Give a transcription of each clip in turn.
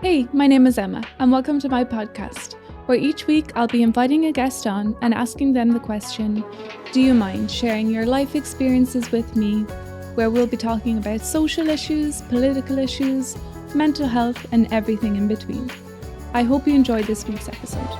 Hey, my name is Emma, and welcome to my podcast, where each week I'll be inviting a guest on and asking them the question, do you mind sharing your life experiences with me? Where we'll be talking about social issues, political issues, mental health, and everything in between. I hope you enjoyed this week's episode.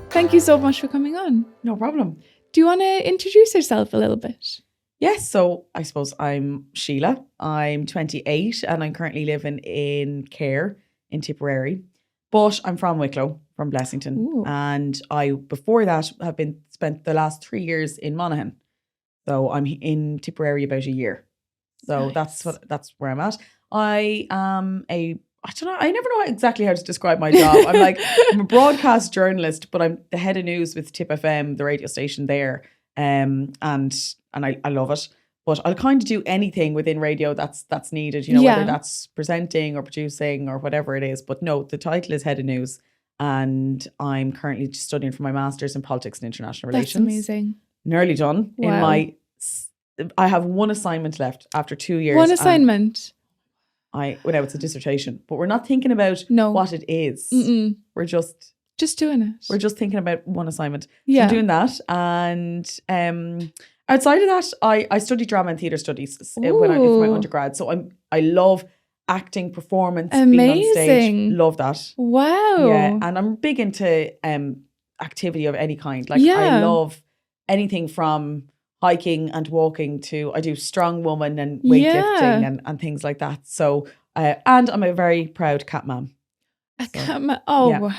Thank you so much for coming on. No problem. Do you want to introduce yourself a little bit? Yes, so I suppose I'm Sheila. I'm 28 and I'm currently living in Care in Tipperary. But I'm from Wicklow, from Blessington. Ooh. And I, before that, have been spent the last 3 years in Monaghan. So I'm in Tipperary about a year. So Nice. that's where I'm at. I am I don't know, I never know exactly how to describe my job. I'm a broadcast journalist, but I'm the head of news with Tipp FM, the radio station there. And I love it. But I'll kind of do anything within radio that's needed, whether that's presenting or producing or whatever it is. But no, the title is Head of News. And I'm currently studying for my master's in politics and international relations. That's amazing. Nearly done. Wow. I have one assignment left after 2 years. One assignment? It's a dissertation. But we're not thinking about what it is. Mm-mm. We're just doing it. We're just thinking about one assignment. Yeah. So I'm doing that. And outside of that, I studied drama and theatre studies it's my undergrad. So I love acting, performance, being on stage. Love that. Wow. Yeah. And I'm big into activity of any kind. I love anything from hiking and walking to, I do strong woman and weightlifting and things like that. So, and I'm a very proud cat mom. Cat mom? Oh, yeah.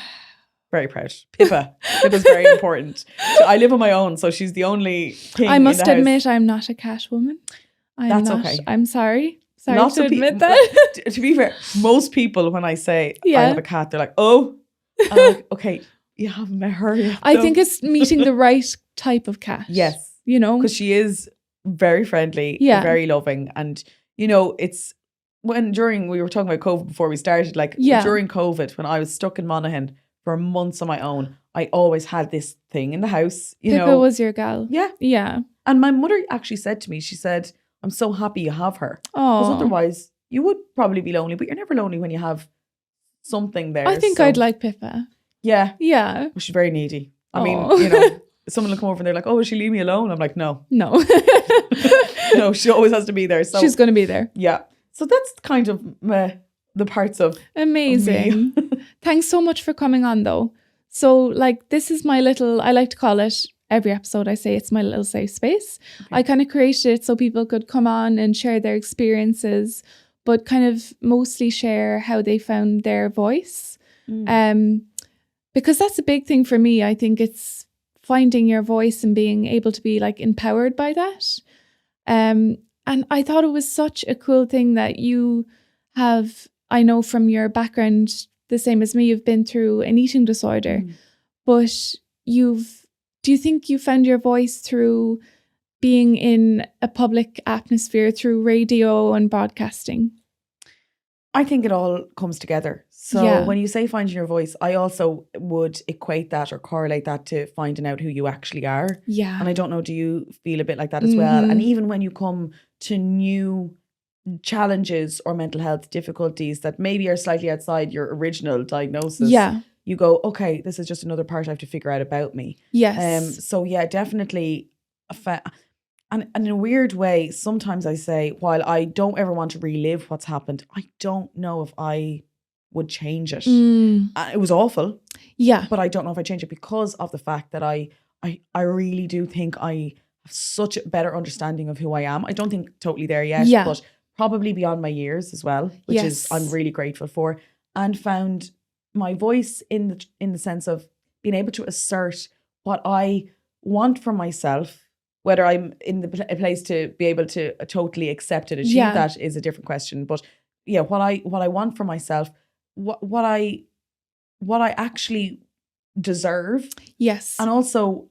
Very proud. Pippa's very important. So I live on my own, so she's the only thing. I must admit, I'm not a cat woman. That's okay. I'm sorry. Sorry to admit that. To be fair, most people, when I say I have a cat, they're like, oh. I'm like, okay, you haven't met her yet. I think it's meeting the right type of cat. Yes. Because she is very friendly, very loving. And, it's we were talking about COVID before we started, during COVID, when I was stuck in Monaghan for months on my own, I always had this thing in the house. Pippa was your gal. Yeah. Yeah. And my mother actually said to me, she said, I'm so happy you have her. Oh. Because otherwise you would probably be lonely, but you're never lonely when you have something there. I think I'd like Pippa. Yeah. Yeah. Well, she's very needy. I mean, someone will come over and they're like, oh, will she leave me alone? I'm like, no. No. No, she always has to be there. So she's going to be there. Yeah. So that's kind of the parts of amazing. Of Thanks so much for coming on though. So this is my little, I like to call it, every episode I say it's my little safe space. Okay. I kind of created it so people could come on and share their experiences, but kind of mostly share how they found their voice. Because that's a big thing for me. I think it's finding your voice and being able to be empowered by that. And I thought it was such a cool thing that you have, I know from your background, the same as me, you've been through an eating disorder, but do you think you found your voice through being in a public atmosphere, through radio and broadcasting? I think it all comes together. So when you say finding your voice, I also would equate that or correlate that to finding out who you actually are. Yeah. And I don't know, do you feel a bit like that as well? And even when you come to new challenges or mental health difficulties that maybe are slightly outside your original diagnosis, you go, okay, this is just another part I have to figure out about me. Yes. So yeah, definitely. And in a weird way, sometimes I say, while I don't ever want to relive what's happened, I don't know if I would change it. It was awful. Yeah. But I don't know if I change it because of the fact that I really do think I have such a better understanding of who I am. I don't think totally there yet, but probably beyond my years as well, which is I'm really grateful for, and found my voice in the sense of being able to assert what I want for myself. Whether I'm in a place to be able to totally accept and achieve that is a different question. But yeah, what I want for myself, what I actually deserve. Yes. And also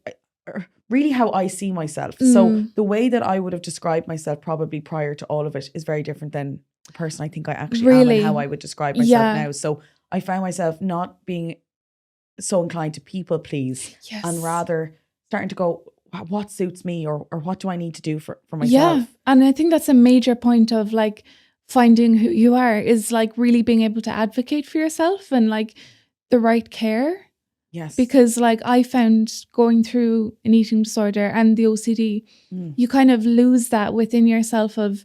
really how I see myself. So the way that I would have described myself probably prior to all of it is very different than the person I think I actually am and how I would describe myself now. So I found myself not being so inclined to people please and rather starting to go, what suits me or what do I need to do for myself? Yeah. And I think that's a major point of like finding who you are, is like really being able to advocate for yourself and like the right care. Yes. Because like I found going through an eating disorder and the OCD, you kind of lose that within yourself of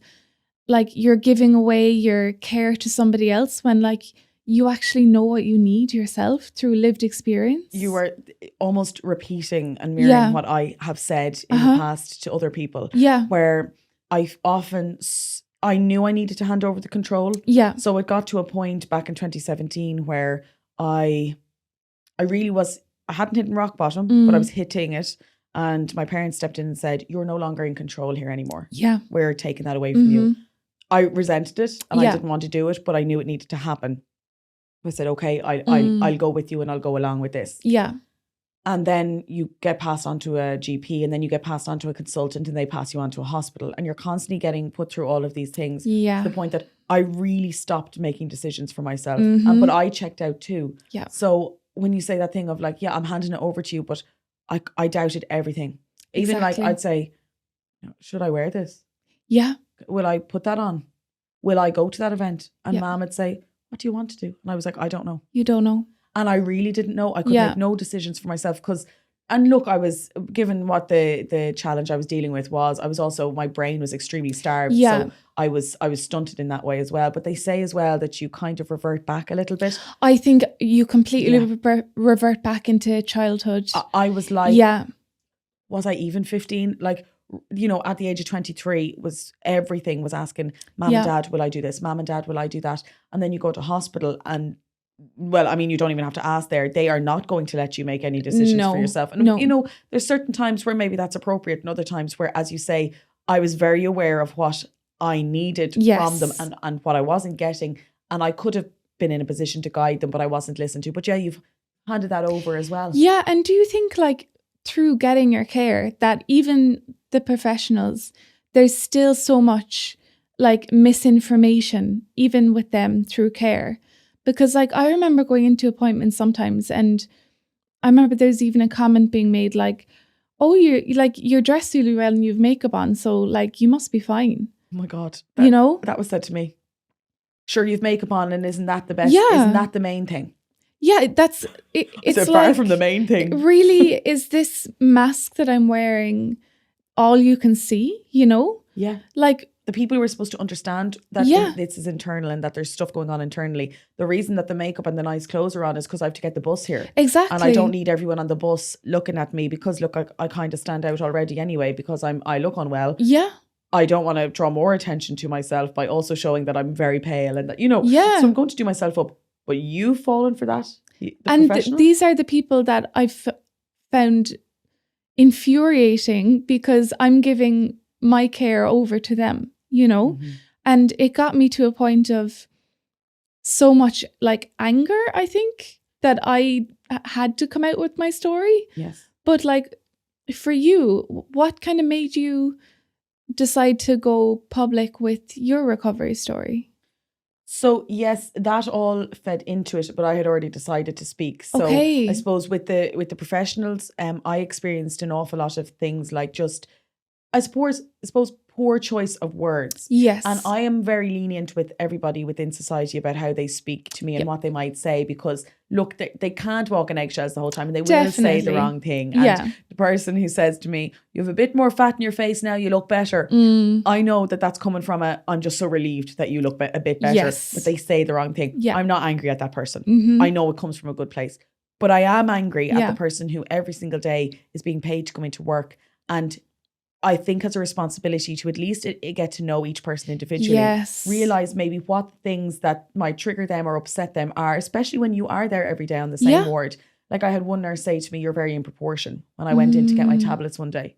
like you're giving away your care to somebody else when like you actually know what you need yourself through lived experience. You were almost repeating and mirroring what I have said in the past to other people. Yeah. Where I knew I needed to hand over the control. Yeah. So it got to a point back in 2017 where I really was, I hadn't hit rock bottom, but I was hitting it. And my parents stepped in and said, you're no longer in control here anymore. Yeah. We're taking that away from you. I resented it and I didn't want to do it, but I knew it needed to happen. I said, okay, I'll go with you and I'll go along with this. Yeah. And then you get passed on to a GP and then you get passed on to a consultant and they pass you on to a hospital. And you're constantly getting put through all of these things to the point that I really stopped making decisions for myself. But I checked out too. Yeah. So when you say that thing of like, yeah, I'm handing it over to you, but I doubted everything. Even like I'd say, should I wear this? Yeah. Will I put that on? Will I go to that event? And Mom would say, what do you want to do? And I was like, I don't know. You don't know. And I really didn't know. I could make no decisions for myself because, and look, I was given what the challenge I was dealing with was, I was also, my brain was extremely starved. Yeah. So I was stunted in that way as well. But they say as well that you kind of revert back a little bit. I think you completely revert back into childhood. I was like, was I even 15? Like, you know, at the age of 23 everything was asking, Mom and Dad, will I do this? Mom and Dad, will I do that? And then you go to hospital and, well, I mean, you don't even have to ask there. They are not going to let you make any decisions for yourself. And, you know, there's certain times where maybe that's appropriate and other times where, as you say, I was very aware of what I needed from them and what I wasn't getting. And I could have been in a position to guide them, but I wasn't listened to. But yeah, you've handed that over as well. Yeah. And do you think like through getting your care that even the professionals, there's still so much like misinformation even with them through care? Because like I remember going into appointments sometimes and I remember there's even a comment being made like, oh, you're dressed really well and you've makeup on, so like you must be fine. Oh my God. You know? That was said to me. Sure, you've makeup on and isn't that the best? Yeah. Isn't that the main thing? Yeah, it's so like, far from the main thing. Really, is this mask that I'm wearing all you can see, you know? Yeah. Like the people who are supposed to understand that this is internal and that there's stuff going on internally. The reason that the makeup and the nice clothes are on is because I have to get the bus here. Exactly. And I don't need everyone on the bus looking at me because look, I kind of stand out already anyway because I look unwell. Yeah. I don't want to draw more attention to myself by also showing that I'm very pale and that, you know, so I'm going to do myself up. But you've fallen for that? And these are the people that I've found infuriating because I'm giving my care over to them, you know? And it got me to a point of so much like anger, I think, that I had to come out with my story. Yes. But like for you, what kind of made you decide to go public with your recovery story? So yes, that all fed into it, but I had already decided to speak. So I suppose with the professionals, I experienced an awful lot of things like just, I suppose poor choice of words. Yes. And I am very lenient with everybody within society about how they speak to me and what they might say because look, they can't walk on eggshells the whole time and they will say the wrong thing. And the person who says to me, you have a bit more fat in your face now, you look better. I know that that's coming from I'm just so relieved that you look a bit better. Yes. But they say the wrong thing. Yeah. I'm not angry at that person. I know it comes from a good place. But I am angry at the person who every single day is being paid to come into work and I think has a responsibility to at least get to know each person individually. Yes. Realize maybe what things that might trigger them or upset them are, especially when you are there every day on the same ward. Like I had one nurse say to me, you're very in proportion when I went in to get my tablets one day.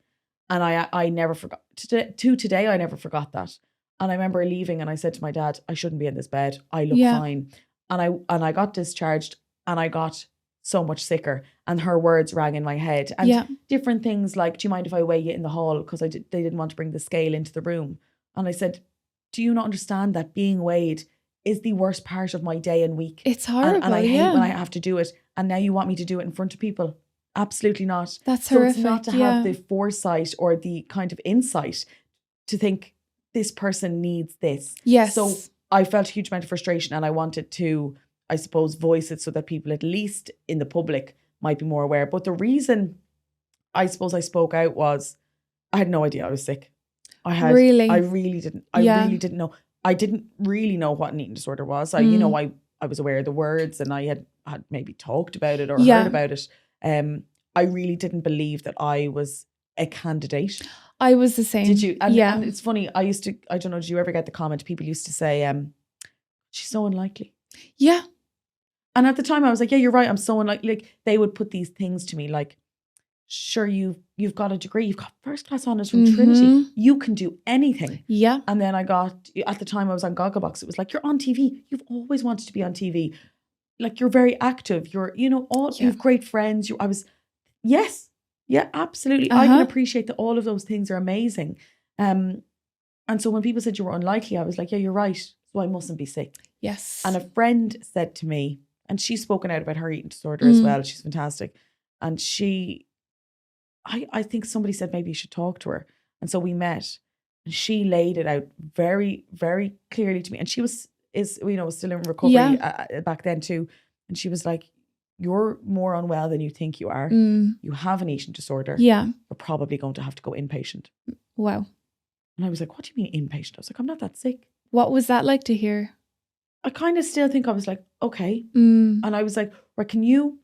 And I never forgot, today I never forgot that. And I remember leaving and I said to my dad, I shouldn't be in this bed. I look fine. And I got discharged and I got so much sicker and her words rang in my head and different things like, do you mind if I weigh you in the hall? Because they didn't want to bring the scale into the room. And I said, do you not understand that being weighed is the worst part of my day and week? It's horrible. And I hate when I have to do it. And now you want me to do it in front of people. Absolutely not. That's so horrific. It's not to have the foresight or the kind of insight to think this person needs this. Yes. So I felt a huge amount of frustration, and I wanted to, I suppose, voice it so that people, at least in the public, might be more aware. But the reason I suppose I spoke out was I had no idea I was sick. I really didn't. I really didn't know. I didn't really know what an eating disorder was. I was aware of the words, and I had maybe talked about it or heard about it. I really didn't believe that I was a candidate. I was the same. Did you? And it's funny. I don't know, did you ever get the comment? People used to say, she's so unlikely. Yeah. And at the time I was like, yeah, you're right. I'm so unlikely. Like, they would put these things to me like, sure, you've got a degree, you've got first class honours from Trinity, you can do anything. Yeah. And then at the time I was on Gogglebox, it was like, you're on TV, you've always wanted to be on TV, like, you're very active, you're, you have great friends. Absolutely. I can appreciate that all of those things are amazing. And so when people said you were unlikely, I was like, yeah, you're right, so I mustn't be sick. Yes. And a friend said to me, and she's spoken out about her eating disorder as well, she's fantastic, and I think somebody said maybe you should talk to her. And so we met, and she laid it out very, very clearly to me. And she was still in recovery back then too. And she was like, you're more unwell than you think you are. You have an eating disorder. Yeah. You're probably going to have to go inpatient. Wow. And I was like, what do you mean inpatient? I was like, I'm not that sick. What was that like to hear? I kind of still think I was like, okay. And I was like, right, can you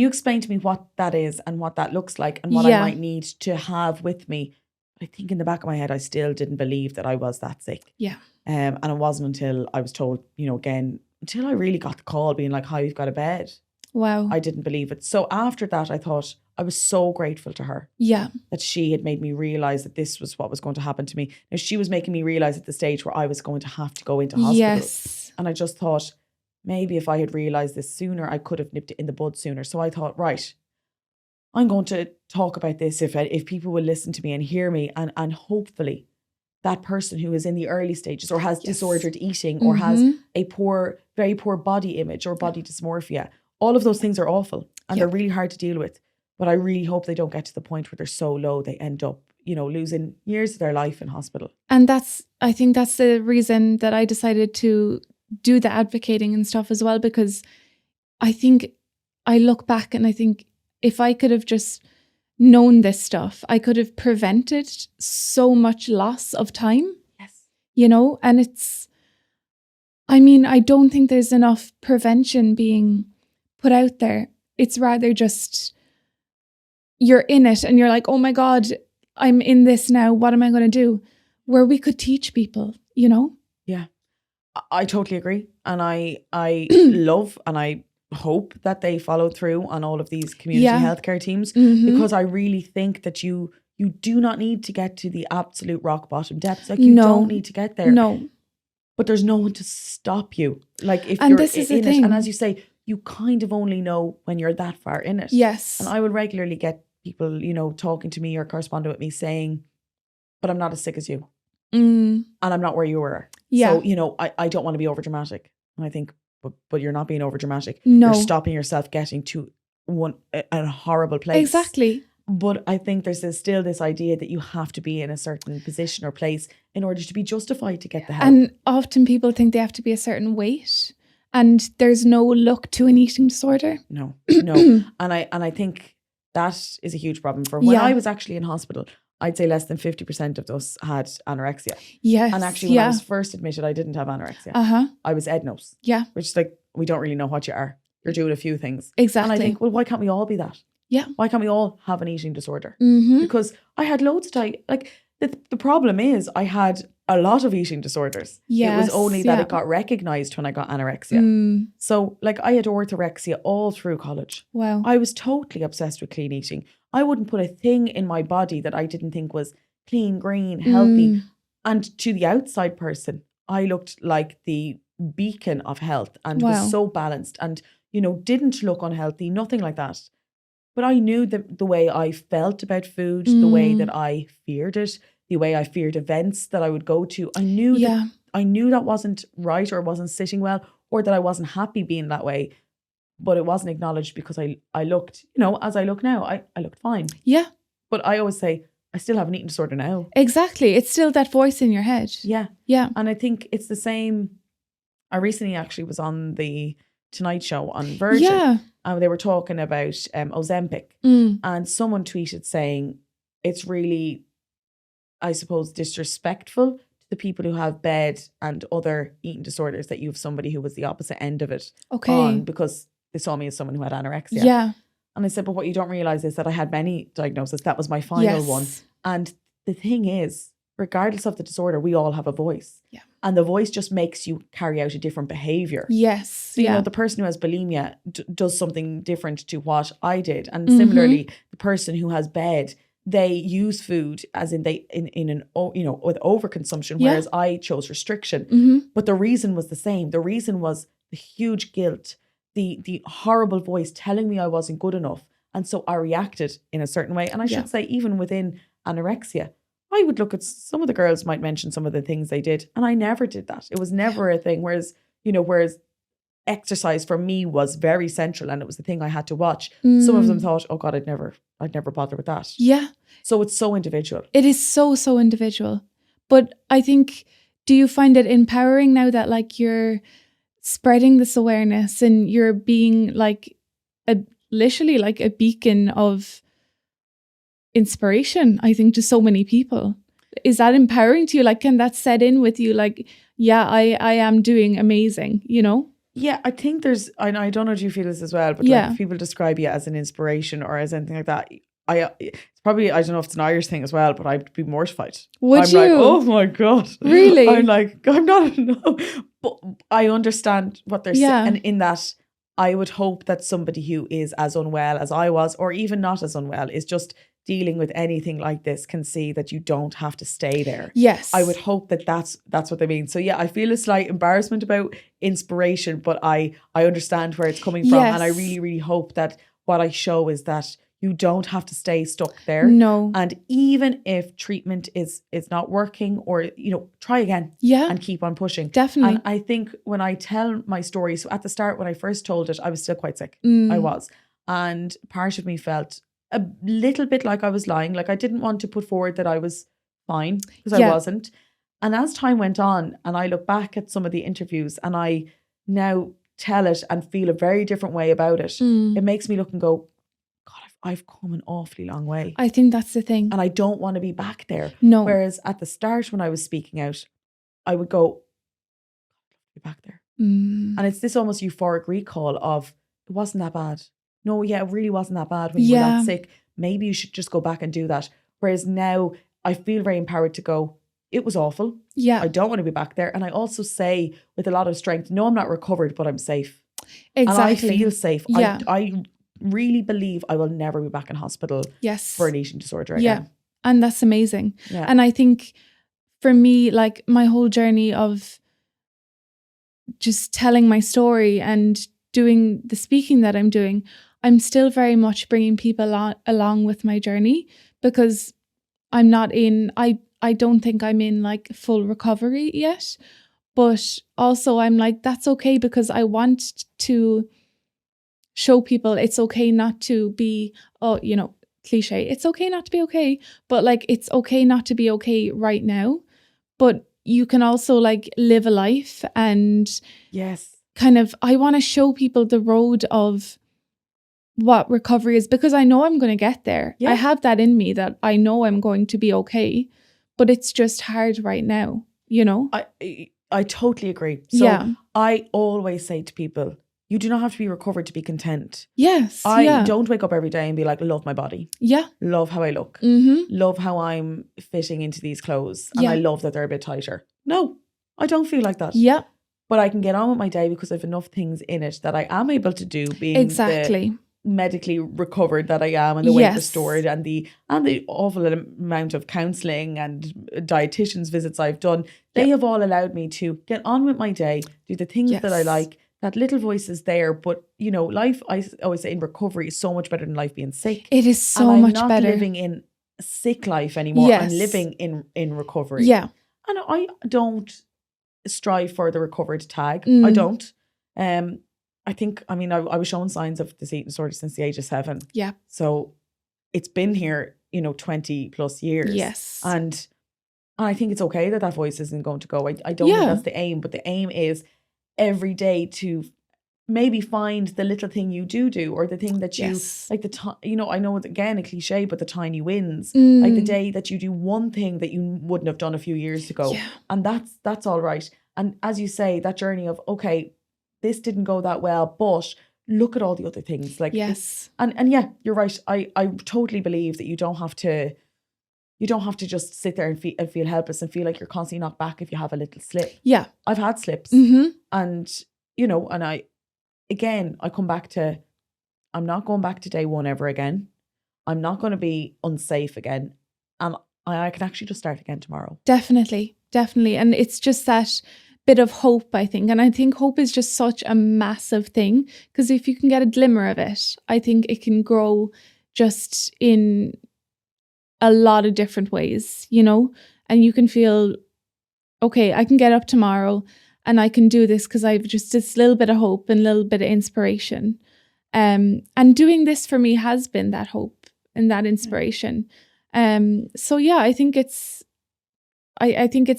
explain to me what that is and what that looks like and what I might need to have with me? I think in the back of my head, I still didn't believe that I was that sick. Yeah. And it wasn't until I was told, again, until I really got the call being like, hi, you've got a bed. Wow. I didn't believe it. So after that, I thought, I was so grateful to her. Yeah. That she had made me realize that this was what was going to happen to me. Now, she was making me realize at the stage where I was going to have to go into hospital. Yes. And I just thought, maybe if I had realized this sooner, I could have nipped it in the bud sooner. So I thought, right, I'm going to talk about this if people will listen to me and hear me, and hopefully that person who is in the early stages or has disordered eating or has a very poor body image or body dysmorphia, all of those things are awful and they're really hard to deal with. But I really hope they don't get to the point where they're so low they end up, losing years of their life in hospital. And I think that's the reason that I decided to do the advocating and stuff as well, because I think I look back and I think if I could have just known this stuff, I could have prevented so much loss of time. Yes. And I don't think there's enough prevention being put out there. It's rather just you're in it and you're like, oh my God, I'm in this now. What am I going to do? Where we could teach people, Yeah, I totally agree. And I love and I hope that they follow through on all of these community healthcare teams, because I really think that you do not need to get to the absolute rock bottom depths. Like, you don't need to get there. No. But there's no one to stop you. Like, if and you're this is in the it, thing. and as you say, you kind of only know when you're that far in it. Yes. And I will regularly get people, talking to me or corresponding with me saying, but I'm not as sick as you. And I'm not where you were. Yeah. So, I don't want to be overdramatic. And I think, but you're not being overdramatic. No. You're stopping yourself getting to a horrible place. Exactly. But I think there's still this idea that you have to be in a certain position or place in order to be justified to get the help. And often people think they have to be a certain weight, and there's no look to an eating disorder. No. And I think that is a huge problem. For when I was actually in hospital, I'd say less than 50% of us had anorexia. Yes. And actually when I was first admitted, I didn't have anorexia. I was EDNOS. Yeah. Which is like, we don't really know what you are. You're doing a few things. Exactly. And I think, well, why can't we all be that? Yeah. Why can't we all have an eating disorder? Because I had loads of the problem is I had a lot of eating disorders. Yes, it was only that it got recognised when I got anorexia. So I had orthorexia all through college. Wow. I was totally obsessed with clean eating. I wouldn't put a thing in my body that I didn't think was clean, green, healthy. And to the outside person, I looked like the beacon of health and was so balanced and, didn't look unhealthy, nothing like that. But I knew the way I felt about food, the way that I feared it, the way I feared events that I would go to. I knew that wasn't right or wasn't sitting well, or that I wasn't happy being that way. but it wasn't acknowledged because I looked, you know, as I look now, I looked fine. Yeah. But I always say, I still have an eating disorder now. Exactly. It's still that voice in your head. Yeah. Yeah. And I think it's the same. I recently actually was on the Tonight Show on Virgin. Yeah. And they were talking about Ozempic. And someone tweeted saying it's really, I suppose, disrespectful to the people who have bed and other eating disorders that you have somebody who was the opposite end of it on, because they saw me as someone who had anorexia. Yeah. And I said, but what you don't realize is that I had many diagnoses. That was my final one. And the thing is, regardless of the disorder, we all have a voice. Yeah. And the voice just makes you carry out a different behavior. Yes. So, you know, the person who has bulimia does something different to what I did. And similarly, the person who has bed, they use food as in with overconsumption, whereas I chose restriction. But the reason was the same. The reason was the huge guilt, the horrible voice telling me I wasn't good enough. And so I reacted in a certain way. And I should say, even within anorexia, I would look at some of the girls might mention some of the things they did. And I never did that. It was never a thing. Whereas exercise for me was very central and it was the thing I had to watch. Some of them thought, oh God, I'd never bother with that. Yeah. So it's so individual. It is so individual. But I think, do you find it empowering now that like you're spreading this awareness and you're being like literally like a beacon of inspiration, I think, to so many people? Is that empowering to you? Like, can that set in with you? Like, yeah, I am doing amazing, you know? Yeah, I think I don't know if you feel this as well, but like if people describe you as an inspiration or as anything like that, it's probably, I don't know if it's an Irish thing as well, but I'd be mortified. Would you? I'm like, oh my God. Really? I'm like, I'm not, no. But I understand what they're saying. And in that, I would hope that somebody who is as unwell as I was, or even not as unwell, is just dealing with anything like this, can see that you don't have to stay there. Yes. I would hope that that's what they mean. So yeah, I feel a slight embarrassment about inspiration, but I understand where it's coming from. And I really, really hope that what I show is that you don't have to stay stuck there. No. And even if treatment is not working, or, you know, try again. Yeah. And keep on pushing. Definitely. And I think when I tell my story, so at the start, when I first told it, I was still quite sick. I was. And part of me felt a little bit like I was lying. Like I didn't want to put forward that I was fine, because I wasn't. And as time went on and I look back at some of the interviews and I now tell it and feel a very different way about it, it makes me look and go, God, I've come an awfully long way. I think that's the thing. And I don't want to be back there. No. Whereas at the start when I was speaking out, I would go, be back there. And it's this almost euphoric recall of, it wasn't that bad. No, yeah, it really wasn't that bad when you were that sick. Maybe you should just go back and do that. Whereas now I feel very empowered to go, it was awful. Yeah. I don't want to be back there. And I also say with a lot of strength, no, I'm not recovered, but I'm safe. Exactly. And I feel safe. Yeah. I really believe I will never be back in hospital for an eating disorder again. Yeah. And that's amazing. Yeah. And I think for me, like my whole journey of just telling my story and doing the speaking that I'm doing, I'm still very much bringing people along with my journey, because I'm not in, I don't think I'm in like full recovery yet, but also I'm like, that's okay, because I want to show people it's okay not to be, cliche, it's okay not to be okay, but like, it's okay not to be okay right now, but you can also like live a life. And kind of, I want to show people the road of what recovery is, because I know I'm going to get there. I have that in me, that I know I'm going to be okay, but it's just hard right now, you know? I totally agree. So I always say to people, you do not have to be recovered to be content. Yes. I don't wake up every day and be like, love my body. Yeah. Love how I look. Love how I'm fitting into these clothes. And I love that they're a bit tighter. No, I don't feel like that. Yeah. But I can get on with my day because I have enough things in it that I am able to do, being the medically recovered that I am, and the weight restored, and the awful amount of counselling and dietitians visits I've done. They have all allowed me to get on with my day, do the things that I like. That little voice is there, but you know, life, I always say, in recovery is so much better than life being sick. It is so much better. I'm not living in a sick life anymore. I'm living in recovery. Yeah. And I don't strive for the recovered tag. I don't. I think, I mean, I was showing signs of this eating disorder since the age of 7. Yeah. So it's been here, 20 plus years. Yes. And I think it's okay that voice isn't going to go. I don't think that's the aim, but the aim is every day to maybe find the little thing you do, or the thing that you like, I know it's again a cliche, but the tiny wins, like the day that you do one thing that you wouldn't have done a few years ago. And that's all right. And as you say, that journey of, okay, this didn't go that well, but look at all the other things. Like, and yeah, you're right. I totally believe that you don't have to just sit there and feel helpless and feel like you're constantly knocked back if you have a little slip. Yeah. I've had slips. And, and I come back to, I'm not going back to day one ever again. I'm not going to be unsafe again. And I can actually just start again tomorrow. Definitely. And it's just that bit of hope, I think. And I think hope is just such a massive thing, because if you can get a glimmer of it, I think it can grow just in a lot of different ways, and you can feel, okay, I can get up tomorrow and I can do this because I've just this little bit of hope and a little bit of inspiration. And doing this for me has been that hope and that inspiration. So yeah, I think it's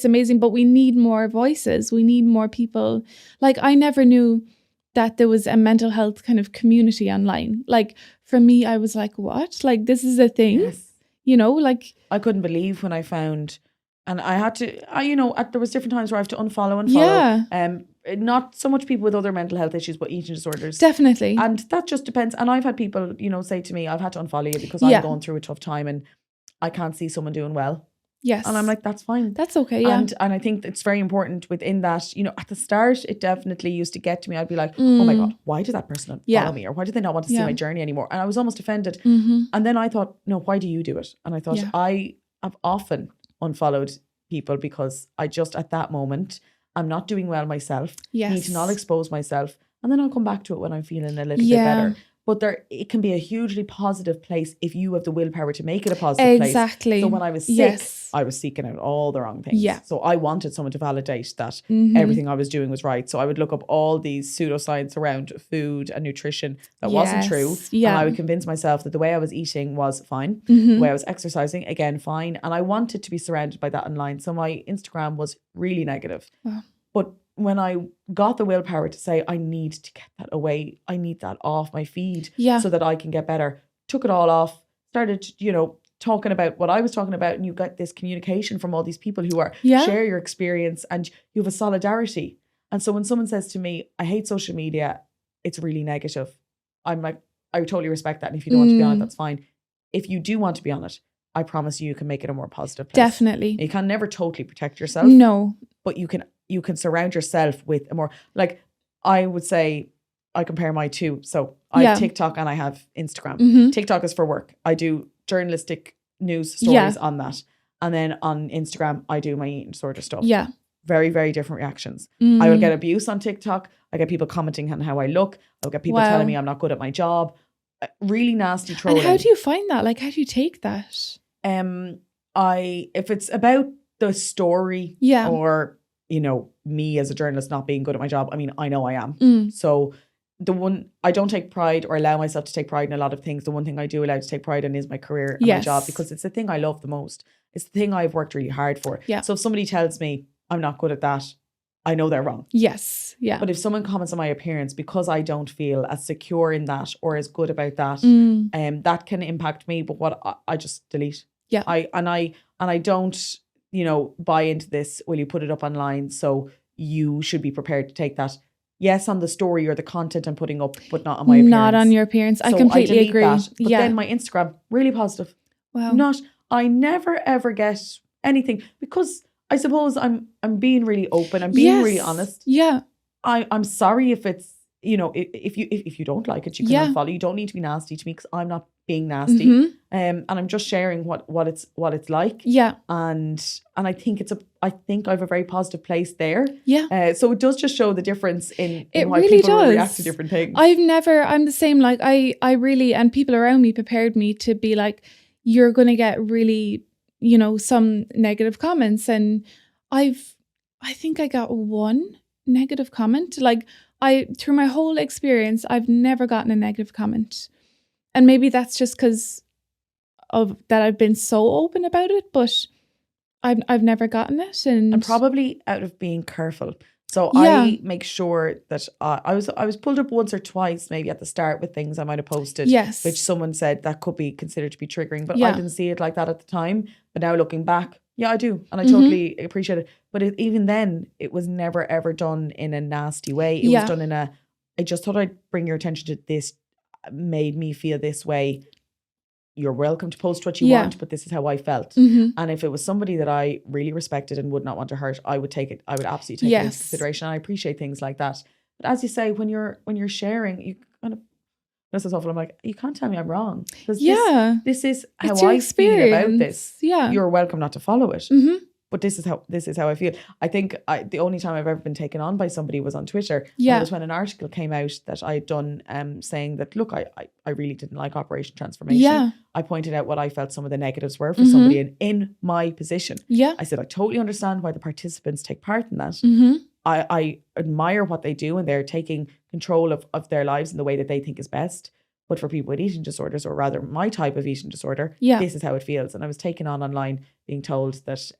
amazing, but we need more voices. We need more people. Like, I never knew that there was a mental health kind of community online. Like, for me, I was like, what? Like, this is a thing? Yes. Like, I couldn't believe when I found, and I had to, there was different times where I have to unfollow and follow. Yeah. Not so much people with other mental health issues, but eating disorders. Definitely. And that just depends. And I've had people, say to me, I've had to unfollow you because I'm going through a tough time and I can't see someone doing well. Yes. And I'm like, that's fine. That's okay. Yeah. And I think it's very important within that, at the start, it definitely used to get to me. I'd be like, oh my God, why did that person follow me? Or why did they not want to see my journey anymore? And I was almost offended. And then I thought, no, why do you do it? And I thought, I have often unfollowed people because I just, at that moment, I'm not doing well myself. Yes. Need to not expose myself. And then I'll come back to it when I'm feeling a little bit better. But it can be a hugely positive place if you have the willpower to make it a positive place. Exactly. So when I was sick, I was seeking out all the wrong things. Yeah. So I wanted someone to validate that everything I was doing was right. So I would look up all these pseudoscience around food and nutrition that wasn't true. Yeah. And I would convince myself that the way I was eating was fine. The way I was exercising, again, fine. And I wanted to be surrounded by that online. So my Instagram was really negative. Wow. But when I got the willpower to say, I need to get that away, I need that off my feed so that I can get better, took it all off, started, talking about what I was talking about, and you get this communication from all these people who are share your experience, and you have a solidarity. And so when someone says to me, I hate social media, it's really negative, I'm like, I totally respect that. And if you don't want to be on it, that's fine. If you do want to be on it, I promise you can make it a more positive place. Definitely. You can never totally protect yourself. No. But you can surround yourself with a more, like, I would say, I compare my two. So I have TikTok and I have Instagram. TikTok is for work. I do journalistic news stories on that. And then on Instagram, I do my eating disorder stuff. Yeah. Very, very different reactions. I will get abuse on TikTok. I get people commenting on how I look. I'll get people telling me I'm not good at my job. Really nasty trolling. And how do you find that? Like, how do you take that? If it's about the story or, me as a journalist not being good at my job, I mean, I know I am. So I don't take pride or allow myself to take pride in a lot of things. The one thing I do allow to take pride in is my career and my job, because it's the thing I love the most. It's the thing I've worked really hard for. Yeah. So if somebody tells me I'm not good at that, I know they're wrong. Yes. Yeah. But if someone comments on my appearance because I don't feel as secure in that or as good about that, that can impact me. But what I just delete. Yeah. I don't, buy into this. Will you put it up online? So you should be prepared to take that. Yes, on the story or the content I'm putting up, but not on my appearance. Not on your appearance. I completely agree. That. But then my Instagram, really positive. Wow. I never ever get anything, because I suppose I'm being really open. I'm being really honest. Yeah. I'm sorry if it's, if you don't like it, you can unfollow. You don't need to be nasty to me, because I'm not being nasty. And I'm just sharing what it's like. Yeah. And I think I have a very positive place there. Yeah. So it does just show the difference in why really people react to different things. I'm the same. Like I really, and people around me prepared me to be like, you're going to get really, some negative comments. And I think I got one negative comment. Like, through my whole experience, I've never gotten a negative comment. And maybe that's just because of that I've been so open about it, but I've never gotten it. And probably out of being careful. So Yeah. I make sure that I was pulled up once or twice, maybe at the start, with things I might have posted, Yes. which someone said that could be considered to be triggering, but Yeah. I didn't see it like that at the time. But now looking back, yeah, I do, and I totally appreciate it. But even then, it was never ever done in a nasty way. It was done in a, I just thought I'd bring your attention to this, made me feel this way. You're welcome to post what you want, but this is how I felt. And if it was somebody that I really respected and would not want to hurt, I would take it. I would absolutely take it into consideration. And I appreciate things like that. But as you say, when you're sharing, you kind of, this is awful. I'm like, you can't tell me I'm wrong, because this is how I feel about this. Yeah, you're welcome not to follow it. But this is how I feel. I think the only time I've ever been taken on by somebody was on Twitter. And it was when an article came out that I'd done saying that, look, I really didn't like Operation Transformation. Yeah. I pointed out what I felt some of the negatives were for somebody in my position. Yeah. I said, I totally understand why the participants take part in that. I admire what they do, and they're taking control of their lives in the way that they think is best. But for people with eating disorders, or rather my type of eating disorder, this is how it feels. And I was taken on online being told that,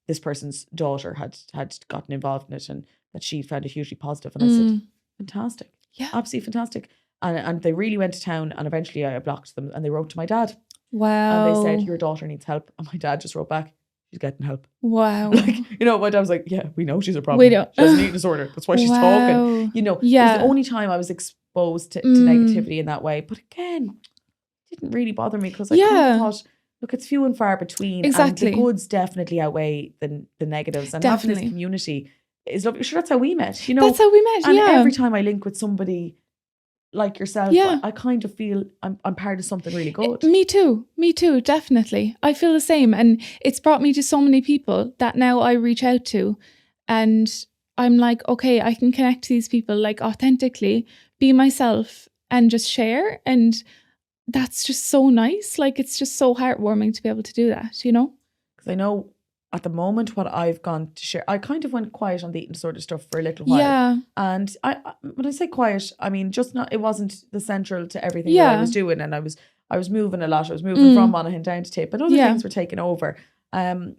this person's daughter had gotten involved in it, and that she found it hugely positive. And I said, fantastic. Yeah. Absolutely fantastic. And they really went to town, and eventually I blocked them, and they wrote to my dad. Wow. And they said, your daughter needs help. And my dad just wrote back, she's getting help. Wow. Like, my dad was like, yeah, we know she's a problem. We don't. She has an eating disorder. That's why she's talking. It was the only time I was exposed to negativity in that way. But again, it didn't really bother me, because I kind of thought, look, it's few and far between. Exactly. And the goods definitely outweigh the negatives. And having this community is lovely. Sure, that's how we met. That's how we met. And every time I link with somebody like yourself, I kind of feel I'm part of something really good. Me too, definitely. I feel the same, and it's brought me to so many people that now I reach out to, and I'm like, okay, I can connect to these people like authentically, be myself, and just share. And that's just so nice. Like, it's just so heartwarming to be able to do that, Because I know at the moment what I've gone to share, I kind of went quiet on the eating disorder stuff for a little while. Yeah. And when I say quiet, I mean, just not, it wasn't the central to everything that I was doing. And I was moving a lot. I was moving from Monaghan down to Tipp, and other things were taking over. And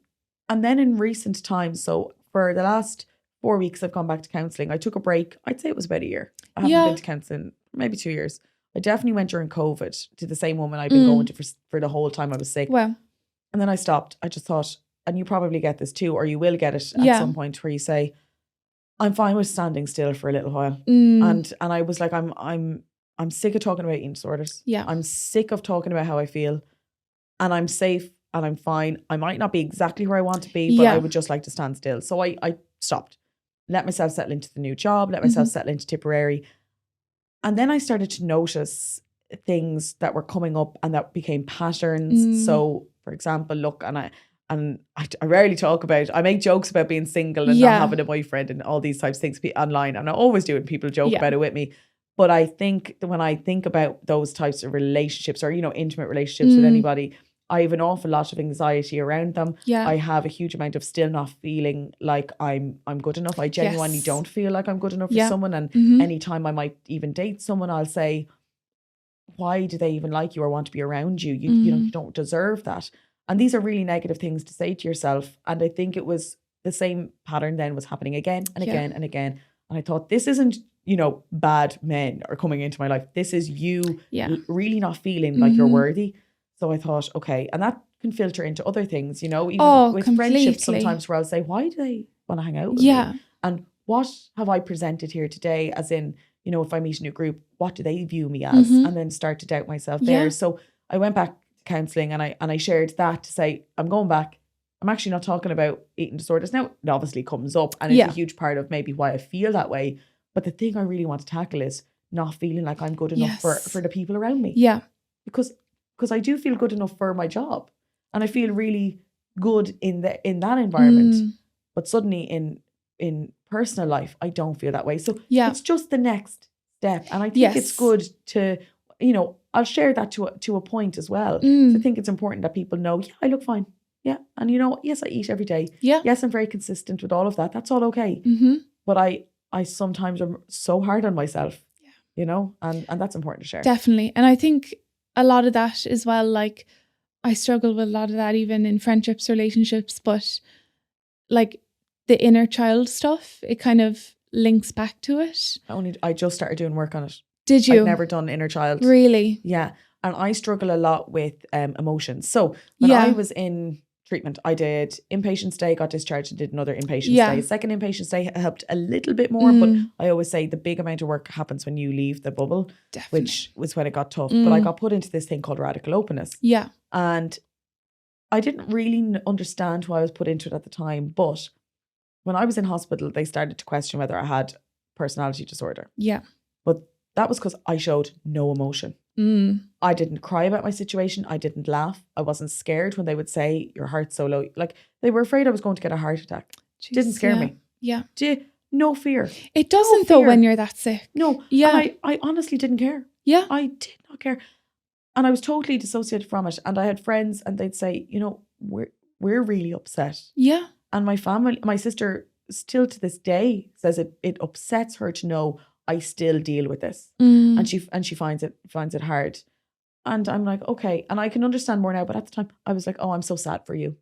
then in recent times, so for the last 4 weeks, I've gone back to counselling. I took a break. I'd say it was about a year. I haven't been to counselling, maybe 2 years. I definitely went during COVID to the same woman I've been going to for the whole time I was sick. Wow. And then I stopped. I just thought, and you probably get this too, or you will get it at some point, where you say, I'm fine with standing still for a little while. And I was like, I'm sick of talking about eating disorders. Yeah. I'm sick of talking about how I feel, and I'm safe and I'm fine. I might not be exactly where I want to be, but I would just like to stand still. So I stopped, let myself settle into the new job, let myself settle into Tipperary. And then I started to notice things that were coming up and that became patterns. So for example, look, and I rarely talk about, I make jokes about being single and not having a boyfriend and all these types of things online. And I always do, and people joke about it with me. But I think that when I think about those types of relationships, or, intimate relationships with anybody, I have an awful lot of anxiety around them. Yeah. I have a huge amount of still not feeling like I'm good enough. I genuinely don't feel like I'm good enough for someone. And anytime I might even date someone, I'll say, why do they even like you or want to be around you? You don't deserve that. And these are really negative things to say to yourself. And I think it was the same pattern then was happening again and again and again. And I thought, this isn't, bad men are coming into my life. This is you really not feeling like you're worthy. So I thought, okay, and that can filter into other things, even with friendships sometimes, where I'll say, why do they want to hang out with me? And what have I presented here today? As in, if I meet a new group, what do they view me as? And then start to doubt myself there. So I went back to counselling, and I shared that to say, I'm going back. I'm actually not talking about eating disorders. Now, it obviously comes up, and it's a huge part of maybe why I feel that way. But the thing I really want to tackle is not feeling like I'm good enough for the people around me. Yeah. Because I do feel good enough for my job, and I feel really good in that environment. But suddenly in personal life, I don't feel that way. So it's just the next step. And I think it's good to, I'll share that to a point as well. So I think it's important that people know, I look fine. Yeah. And yes, I eat every day. Yeah. Yes, I'm very consistent with all of that. That's all okay. But I sometimes am so hard on myself, you know, and that's important to share. Definitely. And I think a lot of that as well, like I struggle with a lot of that even in friendships, relationships, but like the inner child stuff, it kind of links back to it. I just started doing work on it. Did you? I've never done inner child. Really? Yeah. And I struggle a lot with emotions. So when I was in treatment, I did inpatient stay, got discharged and did another inpatient stay. Second inpatient stay helped a little bit more, but I always say the big amount of work happens when you leave the bubble, which was when it got tough. But I got put into this thing called radical openness. Yeah. And I didn't really understand why I was put into it at the time. But when I was in hospital, they started to question whether I had personality disorder. Yeah. But that was because I showed no emotion. I didn't cry about my situation. I didn't laugh. I wasn't scared when they would say your heart's so low. Like they were afraid I was going to get a heart attack. Jeez, didn't scare me. Yeah. No fear. It doesn't though when you're that sick. No. Yeah. And I honestly didn't care. Yeah. I did not care. And I was totally dissociated from it. And I had friends and they'd say, you know, we're really upset. Yeah. And my family, my sister still to this day says it upsets her to know I still deal with this. And she finds it hard. And I'm like, okay. And I can understand more now. But at the time I was like, oh, I'm so sad for you.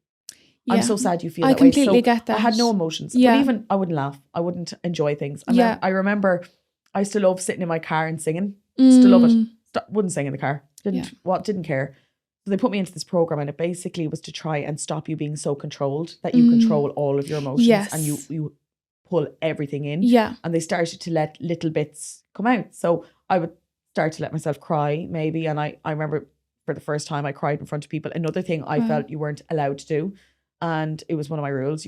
Yeah. I'm so sad you feel that way. I completely get that. I had no emotions. Yeah. But even I wouldn't laugh. I wouldn't enjoy things. And I remember I used to love sitting in my car and singing. Still love it. Wouldn't sing in the car. Didn't care. So they put me into this program and it basically was to try and stop you being so controlled that you control all of your emotions and you pull everything in. Yeah. And they started to let little bits come out. So I would start to let myself cry maybe. And I remember for the first time I cried in front of people. Another thing I felt you weren't allowed to do. And it was one of my rules.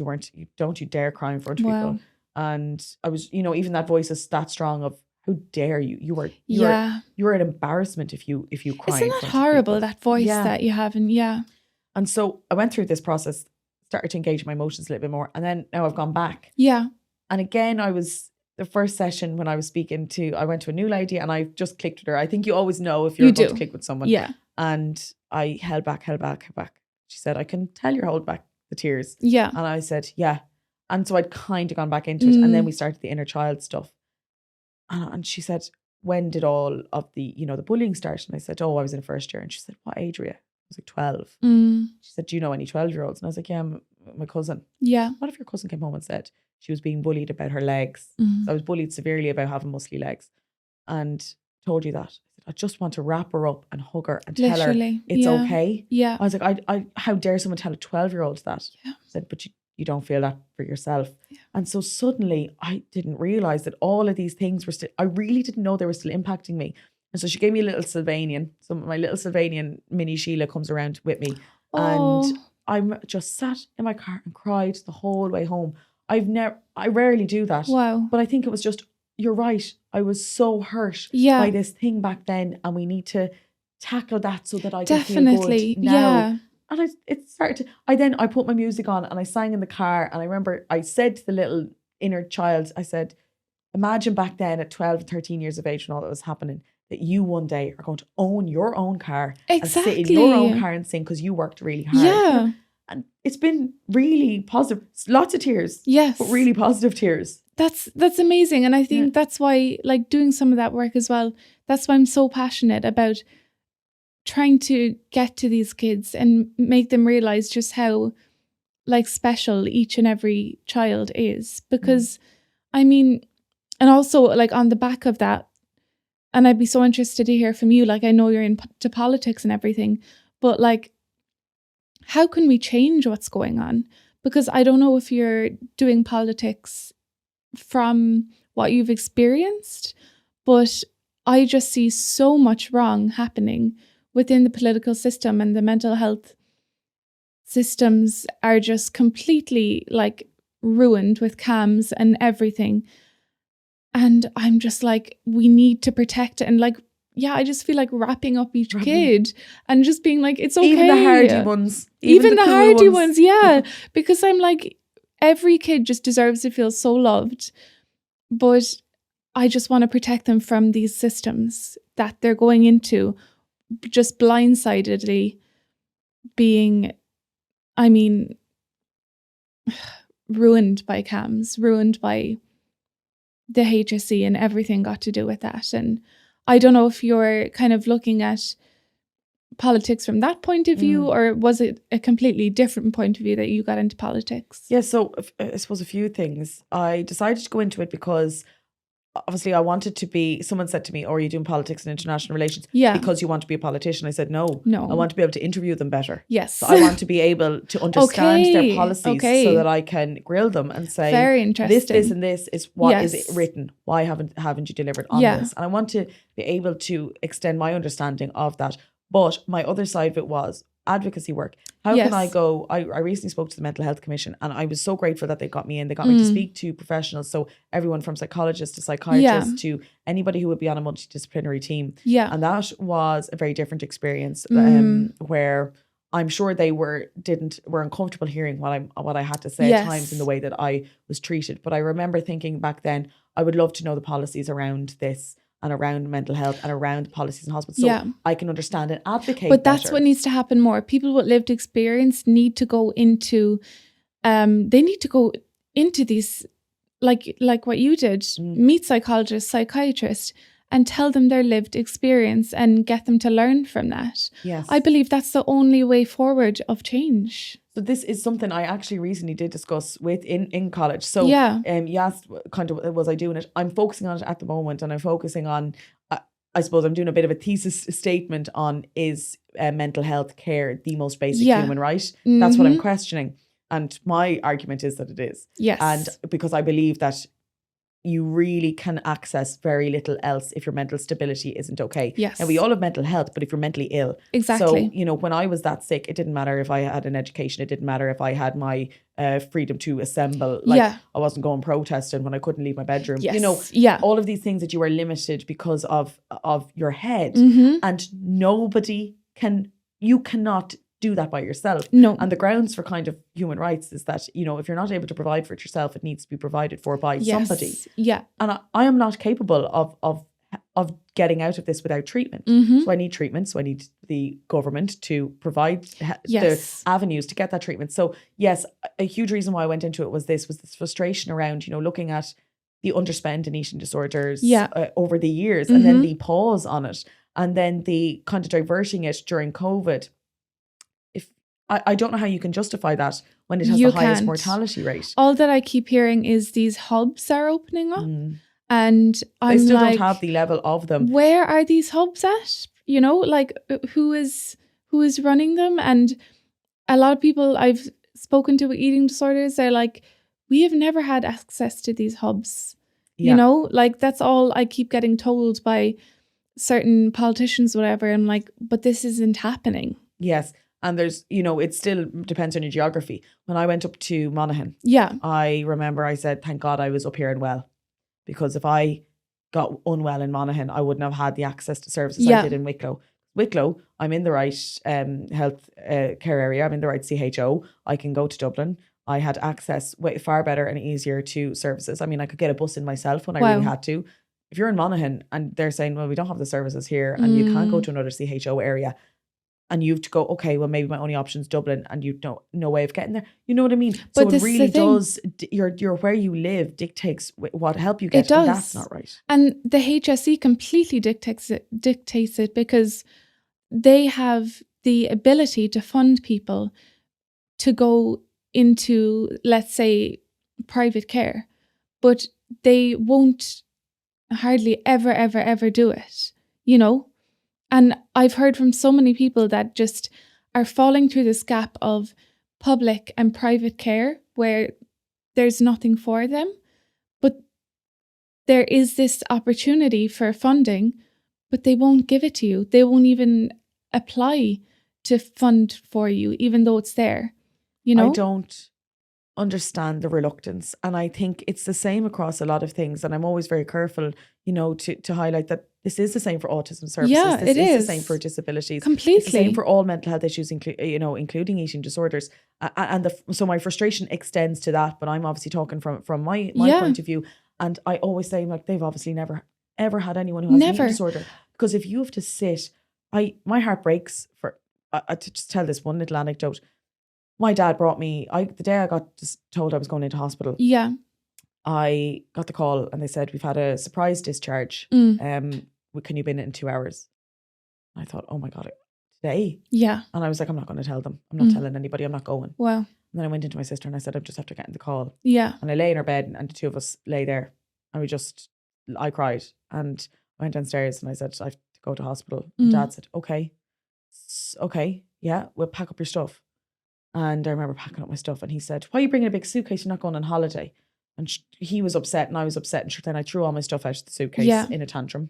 Don't you dare cry in front of people. And I was, you know, even that voice is that strong of how dare you? You're an embarrassment if you cry. Isn't that horrible, that voice that you have? And so I went through this process, started to engage my emotions a little bit more. And then now I've gone back. Yeah. And again, the first session when I was speaking I went to a new lady and I just clicked with her. I think you always know if you're going to click with someone. Yeah. And I held back. She said, I can tell you're holding back the tears. Yeah. And I said, yeah. And so I'd kind of gone back into it. And then we started the inner child stuff. And she said, when did all of the, you know, the bullying start? And I said, oh, I was in first year. And she said, what age were you? I was like 12. She said, do you know any 12-year-olds? And I was like, yeah, my cousin. Yeah. What if your cousin came home and said she was being bullied about her legs? So I was bullied severely about having muscly legs and told you that. I just want to wrap her up and hug her and tell her it's okay. Yeah. I was like, I how dare someone tell a 12-year-old that? Yeah. I said, but you don't feel that for yourself. Yeah. And so suddenly I didn't realize that all of these things were still, I really didn't know they were still impacting me. And so she gave me a little Sylvanian. So my little Sylvanian mini Sheila comes around with me. And I'm just sat in my car and cried the whole way home. I rarely do that. Wow. But I think it was just, you're right. I was so hurt by this thing back then. And we need to tackle that so that I can feel good now. Yeah. And it started to, I put my music on and I sang in the car. And I remember I said to the little inner child, I said, imagine back then at 12 and 13 years of age when all that was happening, that you one day are going to own your own car and sit in your own car and sing because you worked really hard. Yeah. And it's been really positive. Lots of tears. Yes. But really positive tears. That's amazing. And I think that's why, like, doing some of that work as well, that's why I'm so passionate about trying to get to these kids and make them realize just how, like, special each and every child is. Because, I mean, and also, like, on the back of that, and I'd be so interested to hear from you, like, I know you're into politics and everything, but, like, how can we change what's going on? Because I don't know if you're doing politics from what you've experienced, but I just see so much wrong happening within the political system, and the mental health systems are just completely, like, ruined with CAMs and everything. And I'm just like, we need to protect it. And, like, yeah, I just feel like wrapping up each kid and just being like, it's okay. Even the hardy ones. Even the hardy ones, yeah. Because I'm like, every kid just deserves to feel so loved. But I just want to protect them from these systems that they're going into, just blindsidedly being, I mean, ruined by CAMs, ruined by the HSE and everything got to do with that. And I don't know if you're kind of looking at politics from that point of view, or was it a completely different point of view that you got into politics? Yeah, so I suppose a few things. I decided to go into it because obviously I wanted to be, someone said to me, oh, are you doing politics and international relations because you want to be a politician? I said, no, I want to be able to interview them better. Yes. So I want to be able to understand their policies so that I can grill them and say, very interesting. This and this is what is it written. Why haven't you delivered on this? And I want to be able to extend my understanding of that. But my other side of it was advocacy work. How can I go? I recently spoke to the Mental Health Commission, and I was so grateful that they got me in. They got me to speak to professionals. So everyone from psychologists to psychiatrists to anybody who would be on a multidisciplinary team. Yeah. And that was a very different experience where I'm sure they were uncomfortable hearing what I had to say at times in the way that I was treated. But I remember thinking back then, I would love to know the policies around this and around mental health and around policies in hospitals, so I can understand and advocate. But that's what needs to happen more. People with lived experience need to go into, these, like what you did, meet psychologists, psychiatrists, and tell them their lived experience and get them to learn from that. Yes, I believe that's the only way forward of change. So this is something I actually recently did discuss with in college. So you asked kind of, was I doing it? I'm focusing on it at the moment, and I'm focusing on, I suppose I'm doing a bit of a thesis statement on, is mental health care the most basic human right? That's what I'm questioning. And my argument is that it is. Yes. And because I believe that you really can access very little else if your mental stability isn't okay. Yes. And we all have mental health, but if you're mentally ill. Exactly. So, when I was that sick, it didn't matter if I had an education. It didn't matter if I had my freedom to assemble. I wasn't going protesting when I couldn't leave my bedroom. Yes. All of these things that you are limited because of your head. And you cannot do that by yourself. No. And the grounds for kind of human rights is that, if you're not able to provide for it yourself, it needs to be provided for by somebody. Yeah. And I am not capable of getting out of this without treatment. So I need treatment. So I need the government to provide the avenues to get that treatment. So yes, a huge reason why I went into it was this frustration around, looking at the underspend in eating disorders over the years, and then the pause on it, and then the kind of diverting it during COVID. I don't know how you can justify that when it has the highest mortality rate. All that I keep hearing is these hubs are opening up, and they still don't have the level of them. Where are these hubs at? Who is running them? And a lot of people I've spoken to with eating disorders, they're like, we have never had access to these hubs. That's all I keep getting told by certain politicians, whatever. I'm like, but this isn't happening. Yes. And there's, it still depends on your geography. When I went up to Monaghan, I remember I said, thank God I was up here in Well. Because if I got unwell in Monaghan, I wouldn't have had the access to services I did in Wicklow. Wicklow, I'm in the right health care area. I'm in the right CHO. I can go to Dublin. I had access way far better and easier to services. I mean, I could get a bus in myself when I really had to. If you're in Monaghan and they're saying, well, we don't have the services here and you can't go to another CHO area, and you have to go, okay, well, maybe my only option is Dublin, and you don't no way of getting there. You know what I mean? But so it really does, your where you live dictates what help you get. It does. And that's not right. And the HSE completely dictates it because they have the ability to fund people to go into, let's say, private care, but they won't hardly ever do it, And I've heard from so many people that just are falling through this gap of public and private care where there's nothing for them. But there is this opportunity for funding, but they won't give it to you. They won't even apply to fund for you, even though it's there. I don't understand the reluctance. And I think it's the same across a lot of things. And I'm always very careful, to highlight that this is the same for autism services. Yeah, this it is the same for disabilities. Completely. It's the same for all mental health issues, including eating disorders. So my frustration extends to that, but I'm obviously talking from my point of view. And I always say, like, they've obviously never, ever had anyone who has an eating disorder. Because if you have to sit, my heart breaks for, to just tell this one little anecdote. My dad brought me, the day I got just told I was going into hospital. Yeah. I got the call and they said, we've had a surprise discharge. Can you be in it in 2 hours? I thought, oh my God, today? Yeah. And I was like, I'm not going to tell them. I'm not telling anybody. I'm not going. Wow. And then I went into my sister and I said, I'm just after getting the call. Yeah. And I lay in her bed and the two of us lay there and I cried and I went downstairs and I said, I have to go to hospital. And Dad said, okay, yeah, we'll pack up your stuff. And I remember packing up my stuff and he said, why are you bringing a big suitcase? You're not going on holiday. And he was upset and I was upset. And then I threw all my stuff out of the suitcase in a tantrum.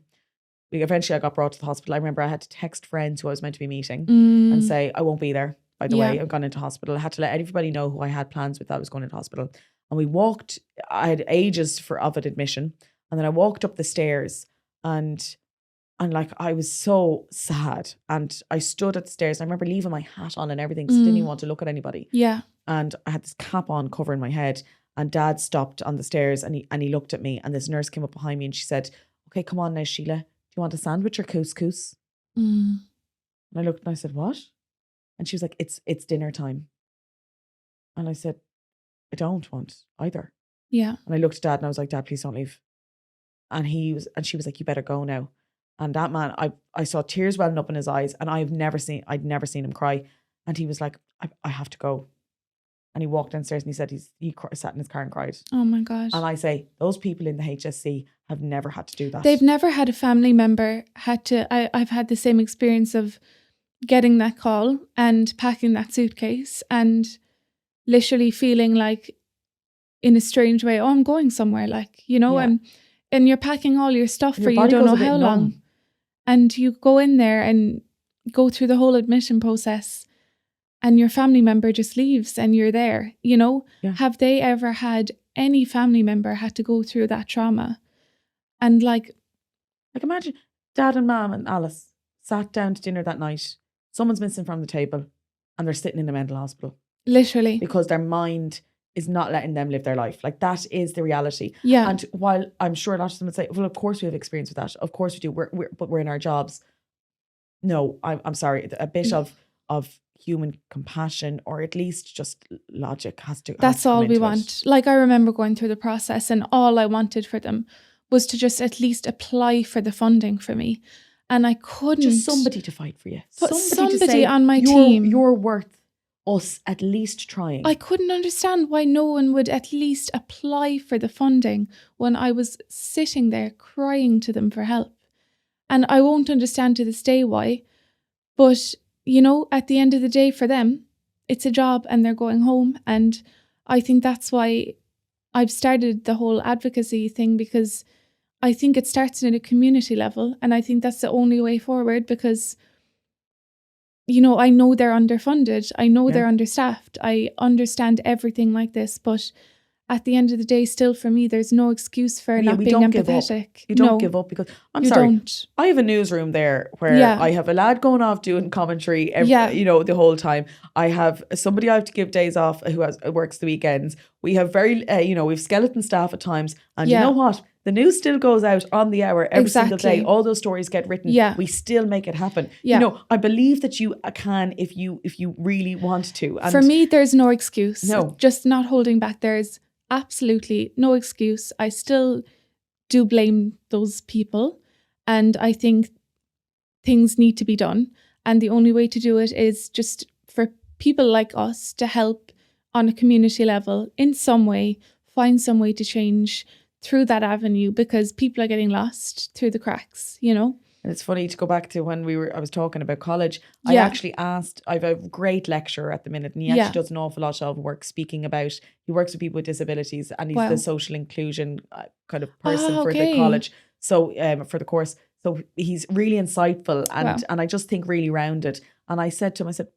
Eventually I got brought to the hospital. I remember I had to text friends who I was meant to be meeting and say, I won't be there. By the way, I've gone into hospital. I had to let everybody know who I had plans with that I was going into hospital. And we walked, I had ages of an admission. And then I walked up the stairs and like, I was so sad. And I stood at the stairs. And I remember leaving my hat on and everything because I didn't even want to look at anybody. Yeah. And I had this cap on covering my head. And Dad stopped on the stairs and he looked at me. And this nurse came up behind me and she said, okay, come on now, Sheila. Do you want a sandwich or couscous? And I looked and I said, what? And she was like, it's dinner time. And I said, I don't want either. Yeah. And I looked at Dad and I was like, Dad, please don't leave. And she was like, you better go now. And that man, I saw tears welling up in his eyes and I'd never seen him cry. And he was like, I have to go. And he walked downstairs and he said he sat in his car and cried. Oh my gosh. And I say, those people in the HSC have never had to do that. They've never had a family member I've had the same experience of getting that call and packing that suitcase and literally feeling like in a strange way, oh, I'm going somewhere, like, you know, and you're packing all your stuff for you don't know how long. And you go in there and go through the whole admission process and your family member just leaves and you're there, you know? Yeah. Have they ever had any family member had to go through that trauma? And like imagine Dad and Mom and Alice sat down to dinner that night. Someone's missing from the table and they're sitting in a mental hospital. Literally. Because their mind is not letting them live their life. Like that is the reality. Yeah. And while I'm sure a lot of them would say, well, of course we have experience with that. Of course we do. But we're in our jobs. No, I'm sorry. A bit of human compassion or at least just logic has to. That's all we want. Like I remember going through the process and all I wanted for them was to just at least apply for the funding for me. And I couldn't. Just somebody to fight for you. Somebody to say, on my team. You're worth us at least trying. I couldn't understand why no one would at least apply for the funding when I was sitting there crying to them for help. And I won't understand to this day why. But, you know, at the end of the day for them, it's a job and they're going home. And I think that's why I've started the whole advocacy thing, because I think it starts at a community level. And I think that's the only way forward because, you know, I know they're underfunded. I know they're understaffed. I understand everything like this. But at the end of the day, still for me, there's no excuse for not being empathetic. You don't give up because I have a newsroom there where I have a lad going off doing commentary you know, the whole time. I have somebody I have to give days off who works the weekends. We have we've skeleton staff at times. And you know what? The news still goes out on the hour every single day. All those stories get written. Yeah. We still make it happen. Yeah. You know, I believe that you can if you really want to. And for me, there's no excuse. No. Just not holding back. There's absolutely no excuse. I still do blame those people. And I think things need to be done. And the only way to do it is just for people like us to help on a community level in some way, find some way to change through that avenue, because people are getting lost through the cracks, you know? And it's funny to go back to when I was talking about college. I actually asked, I have a great lecturer at the minute and he actually does an awful lot of work speaking about, he works with people with disabilities and he's the social inclusion kind of person for the college. So for the course, so he's really insightful and I just think really rounded. And I said to him,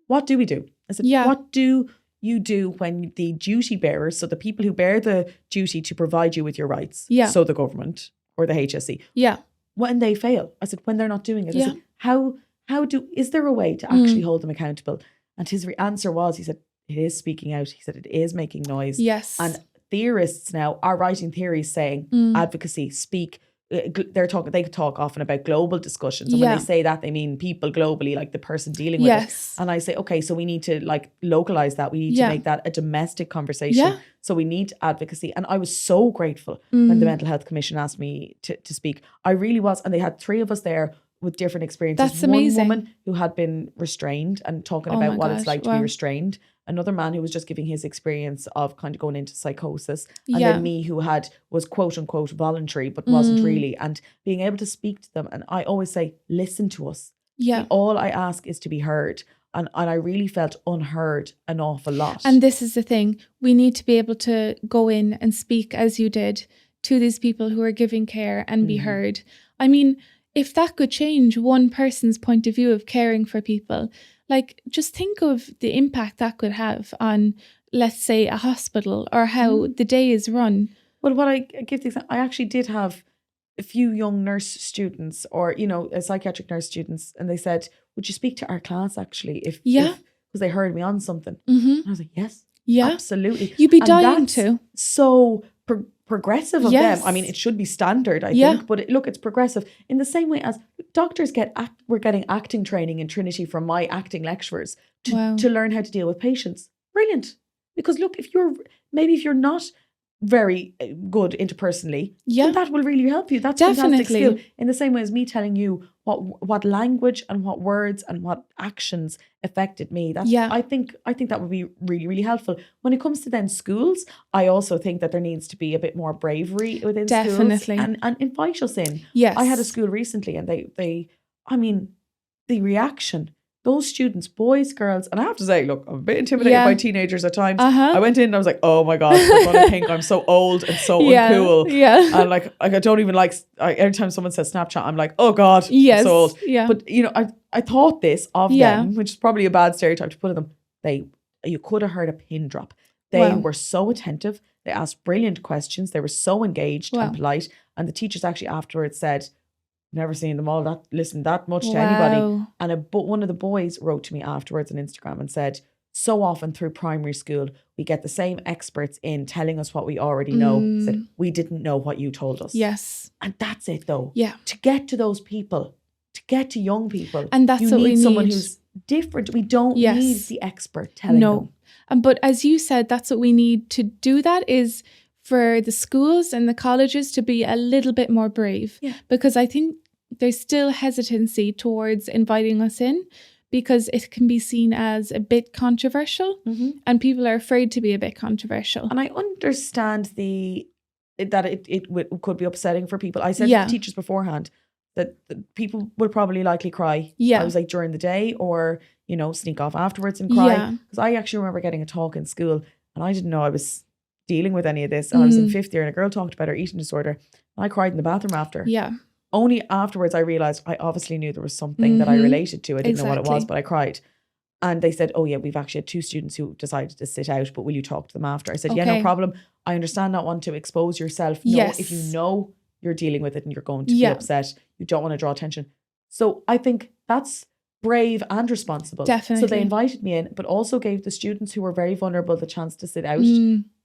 what do we do? I said, what do you do when the duty bearers, so the people who bear the duty to provide you with your rights, so the government or the HSE, when they fail? I said, when they're not doing it, I said, is there a way to actually hold them accountable? And his answer was, he said, it is speaking out. He said, it is making noise. Yes. And theorists now are writing theories saying advocacy, speak, they talk often about global discussions, and when they say that, they mean people globally, like the person dealing with it. And I say, okay, so we need to like localize that. We need to make that a domestic conversation. So we need advocacy. And I was so grateful when the Mental Health Commission asked me to speak. I really was. And they had 3 of us there with different experiences. That's amazing. One woman who had been restrained and talking about what it's like to be restrained. Another man who was just giving his experience of kind of going into psychosis. And then me who was quote unquote voluntary, but wasn't really. And being able to speak to them. And I always say, listen to us. Yeah. All I ask is to be heard. And I really felt unheard an awful lot. And this is the thing. We need to be able to go in and speak as you did to these people who are giving care and be heard. I mean, if that could change one person's point of view of caring for people, like just think of the impact that could have on, let's say, a hospital or how the day is run. Well, what I give the example, I actually did have a few young nurse students or, psychiatric nurse students, and they said, would you speak to our class actually if because they heard me on something? And I was like, yes, absolutely. You'd be dying to. So progressive of them. I mean, it should be standard, I think, but it's progressive in the same way as doctors we're getting acting training in Trinity from my acting lecturers to learn how to deal with patients. Brilliant. Because look, if you're not very good interpersonally, then that will really help you. That's fantastic skill. In the same way as me telling you what language and what words and what actions affected me. I think that would be really, really helpful. When it comes to then schools, I also think that there needs to be a bit more bravery within schools and invite us in. Yes. I had a school recently and the reaction. Those students, boys, girls, and I have to say, look, I'm a bit intimidated by teenagers at times. I went in and I was like, oh my God, they're going to think I'm so old and so uncool. Yeah. And like I don't even every time someone says Snapchat, I'm like, oh God, I'm so old. Yeah. But, I thought this of them, which is probably a bad stereotype to put on them. You could have heard a pin drop. They were so attentive. They asked brilliant questions. They were so engaged and polite. And the teachers actually afterwards said, never seen them all listen that much to anybody. And one of the boys wrote to me afterwards on Instagram and said, so often through primary school, we get the same experts in telling us what we already know. Said, we didn't know what you told us. Yes. And that's it though. Yeah. To get to those people, to get to young people. And that's what we need. Someone who's different. We don't need the expert telling them. But as you said, that's what we need to do. That is for the schools and the colleges to be a little bit more brave. Yeah. Because I think there's still hesitancy towards inviting us in because it can be seen as a bit controversial and people are afraid to be a bit controversial. And I understand that it could be upsetting for people. I said to the teachers beforehand that people would probably likely cry. I was like during the day or, sneak off afterwards and cry. Because I actually remember getting a talk in school and I didn't know I was dealing with any of this. And I was in 5th year and a girl talked about her eating disorder. And I cried in the bathroom after. Yeah. Only afterwards I realised I obviously knew there was something that I related to. I didn't know what it was, but I cried. And they said, oh yeah, we've actually had 2 students who decided to sit out, but will you talk to them after? I said, yeah, no problem. I understand not wanting to expose yourself. No, if you know you're dealing with it and you're going to be upset, you don't want to draw attention. So I think that's brave and responsible. Definitely. So they invited me in, but also gave the students who were very vulnerable the chance to sit out,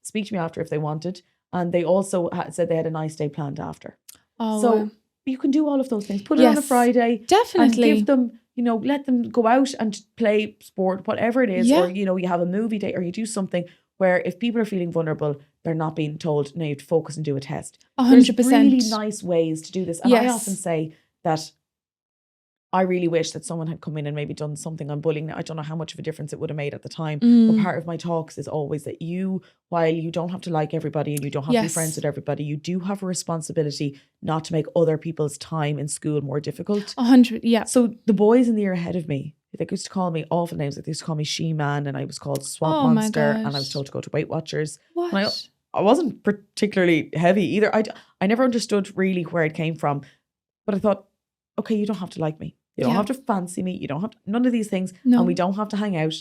speak to me after if they wanted. And they also said they had a nice day planned after. Oh, so wow. You can do all of those things. Put it on a Friday. Definitely. And give them, let them go out and play sport, whatever it is. Or, you have a movie day or you do something where if people are feeling vulnerable, they're not being told, no, you have to focus and do a test. 100%. There's really nice ways to do this. And I often say that I really wish that someone had come in and maybe done something on bullying. I don't know how much of a difference it would have made at the time. But part of my talks is always that while you don't have to like everybody and you don't have to be friends with everybody, you do have a responsibility not to make other people's time in school more difficult. 100, yeah. So the boys in the year ahead of me, they used to call me awful names. Like they used to call me She-Man and I was called Swamp Monster and I was told to go to Weight Watchers. What? And I wasn't particularly heavy either. I never understood really where it came from. But I thought, okay, you don't have to like me. You don't have to fancy me. You don't have to, none of these things. No. And we don't have to hang out.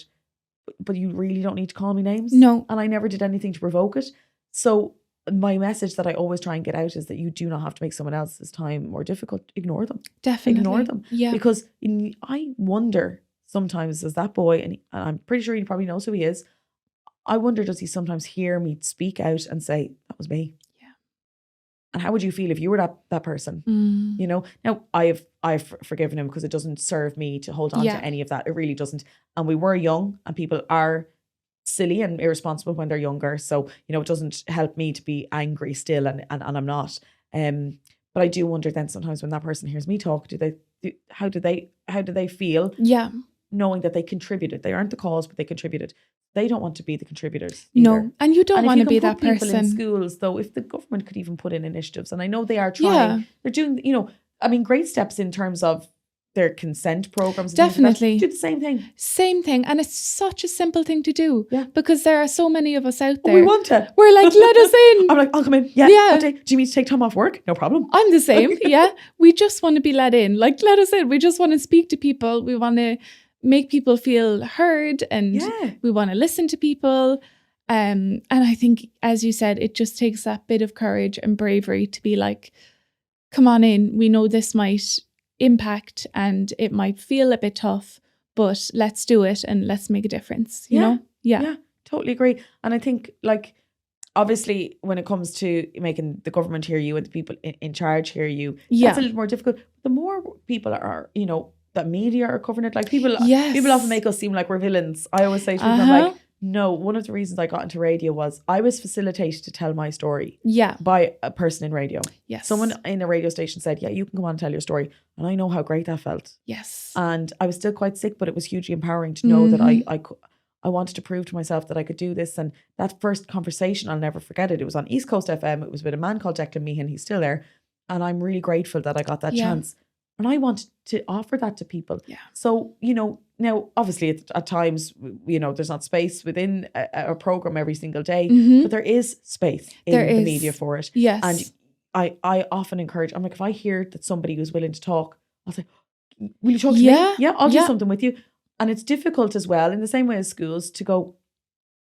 But you really don't need to call me names. No. And I never did anything to provoke it. So my message that I always try and get out is that you do not have to make someone else's time more difficult. Ignore them. Definitely. Ignore them. Yeah. Because I wonder sometimes as that boy, and I'm pretty sure he probably knows who he is, I wonder does he sometimes hear me speak out and say, that was me. And how would you feel if you were that person? You know, now I've forgiven him because it doesn't serve me to hold on to any of that. It really doesn't. And we were young, and people are silly and irresponsible when they're younger. So, you know, it doesn't help me to be angry still, and I'm not. But I do wonder then sometimes when that person hears me talk, how do they feel? Yeah. Knowing that they contributed. They aren't the cause, but they contributed. They don't want to be the contributors either. No, and you don't want to be that person. People in schools, though, if the government could even put in initiatives, and I know they are trying, they're doing, you know, I mean, great steps in terms of their consent programs. Definitely. Do the same thing. Same thing. And it's such a simple thing to do. Yeah. Because there are so many of us out there. We want to. We're like, let us in. I'm like, I'll come in. Yeah. What day? Do you need to take time off work? No problem. I'm the same. Yeah. We just want to be let in. Like, let us in. We just want to speak to people. We want to make people feel heard, and we want to listen to people. And I think, as you said, it just takes that bit of courage and bravery to be like, come on in. We know this might impact and it might feel a bit tough, but let's do it and let's make a difference, you know? Yeah, totally agree. And I think, like, obviously when it comes to making the government hear you and the people in charge hear you, that's a little more difficult. The more people are, you know, that media are covering it, like people often make us seem like we're villains. I always say to people, I'm like, no, one of the reasons I got into radio was I was facilitated to tell my story by a person in radio. Yes. Someone in a radio station said, yeah, you can come on and tell your story. And I know how great that felt. Yes. And I was still quite sick, but it was hugely empowering to know that I wanted to prove to myself that I could do this. And that first conversation, I'll never forget it. It was on East Coast FM. It was with a man called Declan Meehan. He's still there. And I'm really grateful that I got that chance. And I wanted to offer that to people. Yeah. So, you know, now obviously at times, you know, there's not space within a program every single day, but there is space in the media for it. Yes. And I often encourage, I'm like, if I hear that somebody who's willing to talk, I'll say, will you talk to me? Yeah, I'll do something with you. And it's difficult as well, in the same way as schools, to go,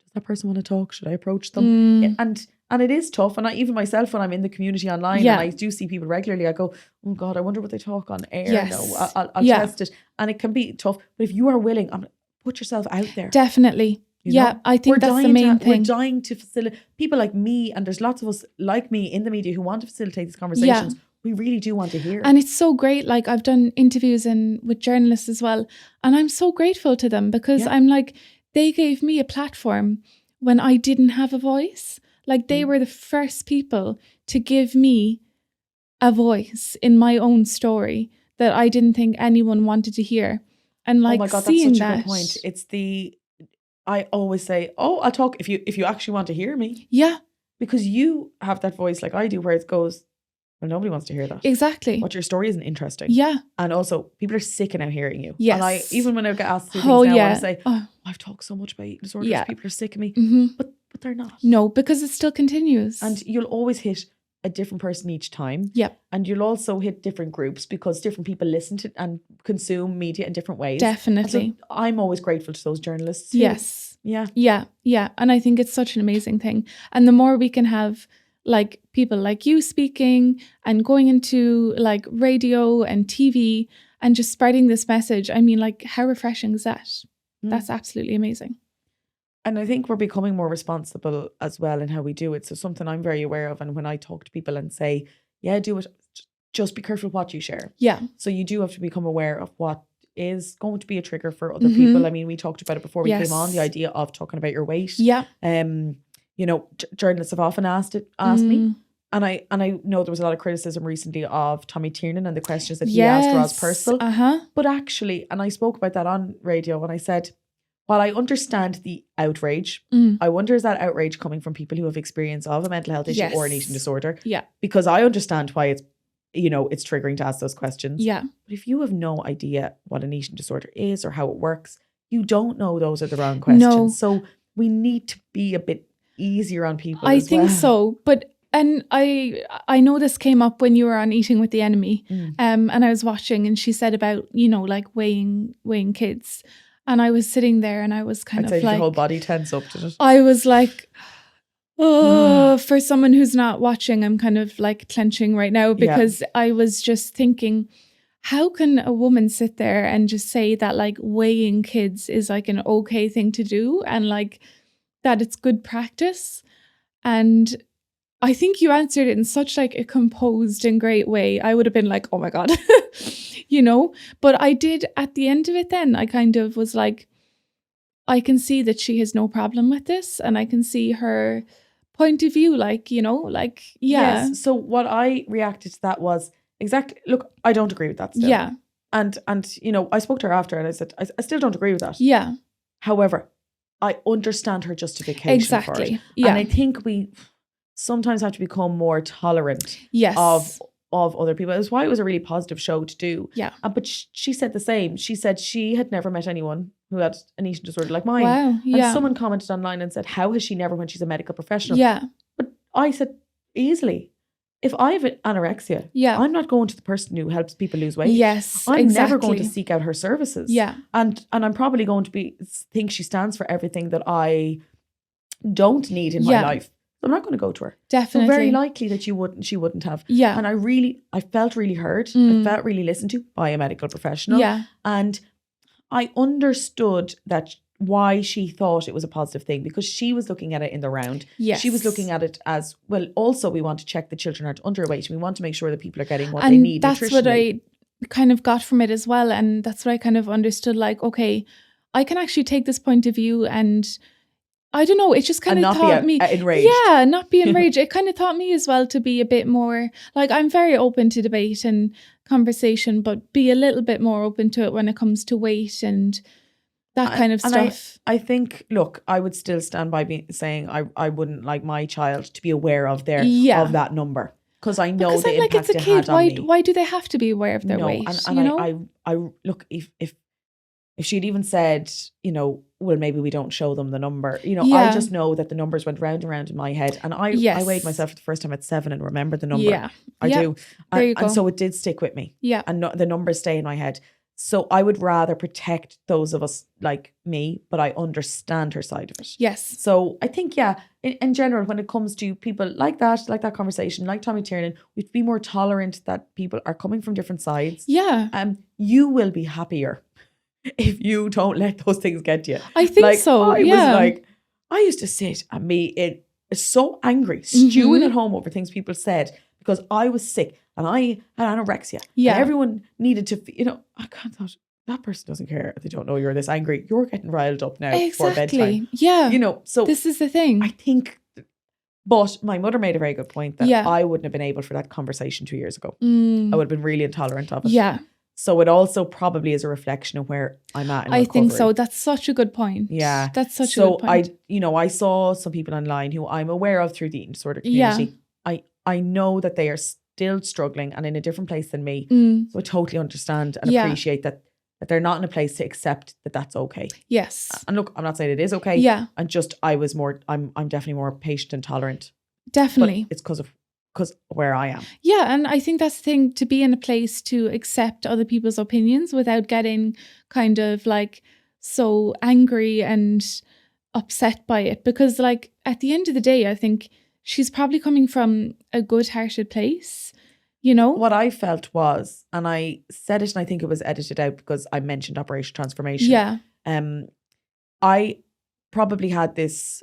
does that person want to talk? Should I approach them? And it is tough. And even myself, when I'm in the community online and I do see people regularly, I go, oh God, I wonder what they talk on air. Yes. No, I'll test it. And it can be tough. But if you are willing, put yourself out there. Definitely. You know? I think that's the main thing. We're dying to facilitate people like me, and there's lots of us like me in the media who want to facilitate these conversations. Yeah. We really do want to hear. And it's so great. Like, I've done interviews with journalists as well. And I'm so grateful to them because I'm like, they gave me a platform when I didn't have a voice. Like, they were the first people to give me a voice in my own story that I didn't think anyone wanted to hear. And like, oh my God, seeing that's such a good point. It's I always say, I'll talk if you actually want to hear me. Yeah. Because you have that voice like I do, where it goes, well, nobody wants to hear that. Exactly. But your story isn't interesting. Yeah. And also, people are sick of now hearing you. Yes. And even when I get asked to do things now, I say, I've talked so much about eating disorders. Yeah. People are sick of me. Mm-hmm. But they're not. No, because it still continues. And you'll always hit a different person each time. Yeah. And you'll also hit different groups because different people listen to and consume media in different ways. Definitely. So I'm always grateful to those journalists. Yes. Yeah. Yeah. Yeah. And I think it's such an amazing thing. And the more we can have like people like you speaking and going into like radio and TV and just spreading this message, I mean, like, how refreshing is that? That's absolutely amazing. And I think we're becoming more responsible as well in how we do it. So something I'm very aware of, and when I talk to people and say, yeah, do it, just be careful what you share. Yeah. So you do have to become aware of what is going to be a trigger for other people. I mean, we talked about it before we came on, the idea of talking about your weight. Yeah. You know, journalists have often asked me. And I know there was a lot of criticism recently of Tommy Tiernan and the questions that he asked Roz Purcell. But actually, and I spoke about that on radio, and I said, while I understand the outrage, I wonder, is that outrage coming from people who have experience of a mental health issue or an eating disorder? Yeah. Because I understand why it's triggering to ask those questions. Yeah. But if you have no idea what an eating disorder is or how it works, you don't know those are the wrong questions. No. So we need to be a bit easier on people. I think so. But and I know this came up when you were on Eating with the Enemy. And I was watching, and she said about, you know, like weighing kids. And I was sitting there and I was kind of like, your whole body tense up, did it? I was like, for someone who's not watching, I'm kind of like clenching right now because I was just thinking, how can a woman sit there and just say that like weighing kids is like an okay thing to do and like that it's good practice? And I think you answered it in such like a composed and great way. I would have been like, oh my God, you know, but I did at the end of it then, I kind of was like, I can see that she has no problem with this and I can see her point of view, like, you know, like, yeah. Yes. So what I reacted to that was exactly, look, I don't agree with that still. Yeah. And you know, I spoke to her after and I said, I still don't agree with that. Yeah. However, I understand her justification exactly. for it. Yeah. And I think we sometimes have to become more tolerant yes. of other people. That's why it was a really positive show to do. Yeah. But she said the same. She said she had never met anyone who had an eating disorder like mine. Wow. Yeah. And someone commented online and said, how has she never when she's a medical professional? Yeah. But I said, easily. If I have anorexia, yeah. I'm not going to the person who helps people lose weight. Yes, I'm exactly. never going to seek out her services. Yeah. And I'm probably going to think she stands for everything that I don't need in my life. I'm not going to go to her. Definitely. So very likely that she wouldn't have. Yeah. And I felt really heard. I felt really listened to by a medical professional. Yeah. And I understood why she thought it was a positive thing, because she was looking at it in the round. Yes. She was looking at it as, well, also we want to check that children aren't underweight. We want to make sure that people are getting what they need. That's what I kind of got from it as well. And that's what I kind of understood, like, okay, I can actually take this point of view and I don't know, it just kind of taught me. Enraged. Yeah, not be enraged. It kind of taught me as well to be a bit more, like, I'm very open to debate and conversation, but be a little bit more open to it when it comes to weight and that kind of stuff. I think, look, I would still stand by saying I wouldn't like my child to be aware of of that number, because I know the impact it's a it kid. had on me. Why do they have to be aware of their weight? And you know? I look, if she'd even said, you know, well, maybe we don't show them the number. You know, I just know that the numbers went round and round in my head, and I weighed myself for the first time at 7 and remember the number. Yeah, I do. There you go. And so it did stick with me. Yeah, and the numbers stay in my head. So I would rather protect those of us like me, but I understand her side of it. Yes. So I think, in general, when it comes to people like that conversation, like Tommy Tiernan, we'd be more tolerant that people are coming from different sides. Yeah. You will be happier if you don't let those things get to you. I think so. I was like, I used to sit and be so angry, stewing at home over things people said because I was sick. And I had anorexia. Yeah. And everyone needed to, you know, I kind of thought, that person doesn't care if they don't know you're this angry. You're getting riled up now before bedtime. Yeah. You know, so this is the thing. I think, but my mother made a very good point that I wouldn't have been able for that conversation 2 years ago. I would have been really intolerant of it. Yeah. So it also probably is a reflection of where I'm at in recovery. I think so. That's such a good point. Yeah. That's such a good point. So I saw some people online who I'm aware of through the eating disorder community. Yeah. I know that they are still struggling and in a different place than me. So I totally understand and appreciate that they're not in a place to accept that that's okay. Yes. And look, I'm not saying it is okay. Yeah. And just I'm definitely more patient and tolerant. Definitely. But it's because where I am. Yeah. And I think that's the thing, to be in a place to accept other people's opinions without getting kind of like so angry and upset by it. Because like at the end of the day, I think she's probably coming from a good-hearted place, you know? What I felt was, and I said it and I think it was edited out because I mentioned Operation Transformation. Yeah. I probably had this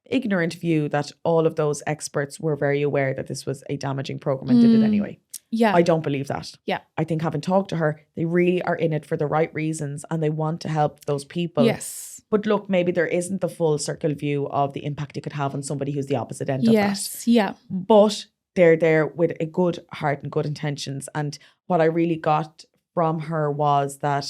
ignorant view that all of those experts were very aware that this was a damaging program and did it anyway. Yeah. I don't believe that. Yeah. I think having talked to her, they really are in it for the right reasons and they want to help those people. Yes. But look, maybe there isn't the full circle view of the impact it could have on somebody who's the opposite end of that. Yes, yeah. But they're there with a good heart and good intentions. And what I really got from her was that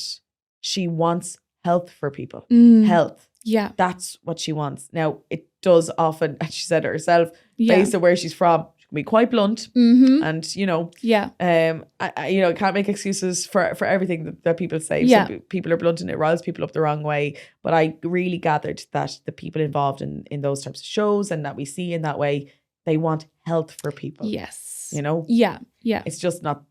she wants health for people. Health. Yeah. That's what she wants. Now, it does often, as she said it herself, based on where she's from, she can be quite blunt. And, you know, I can't make excuses for everything that people say. Yeah. So people are blunt and it riles people up the wrong way. But I really gathered that the people involved in those types of shows and that we see in that way, they want health for people. Yes. You know? Yeah. Yeah. It's just not,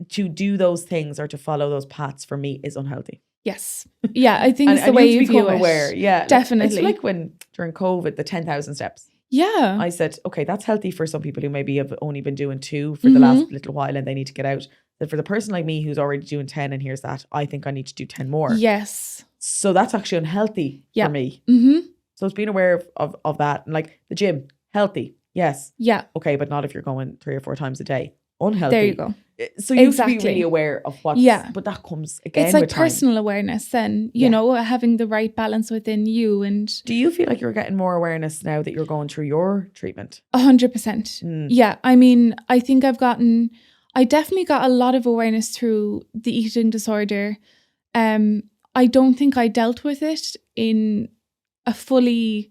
to do those things or to follow those paths for me is unhealthy. Yes. Yeah, I think it's the way you view it. Aware. Yeah. Definitely. It's like when during COVID, the 10,000 steps. Yeah. I said, okay, that's healthy for some people who maybe have only been doing 2 for the last little while and they need to get out. But for the person like me who's already doing 10 and here's that, I think I need to do 10 more. Yes. So that's actually unhealthy for me. So it's being aware of that. And like the gym, healthy. Yes. Yeah. Okay, but not if you're going 3 or 4 times a day. Unhealthy. There you go. So you have to be really aware of what's, but that comes again it's like with time. personal awareness then, you know, having the right balance within you. And do you feel like you're getting more awareness now that you're going through your treatment? 100%. Yeah. I mean, I think I definitely got a lot of awareness through the eating disorder. I don't think I dealt with it in a fully,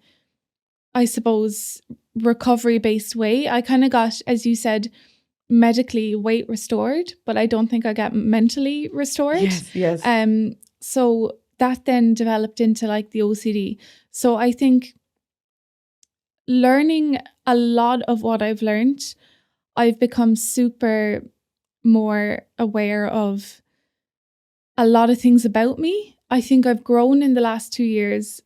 I suppose, recovery-based way. I kind of got, as you said, medically weight restored, but I don't think I got mentally restored. Yes. So that then developed into like the OCD. So I think learning a lot of what I've learned, I've become super more aware of a lot of things about me. I think I've grown in the last 2 years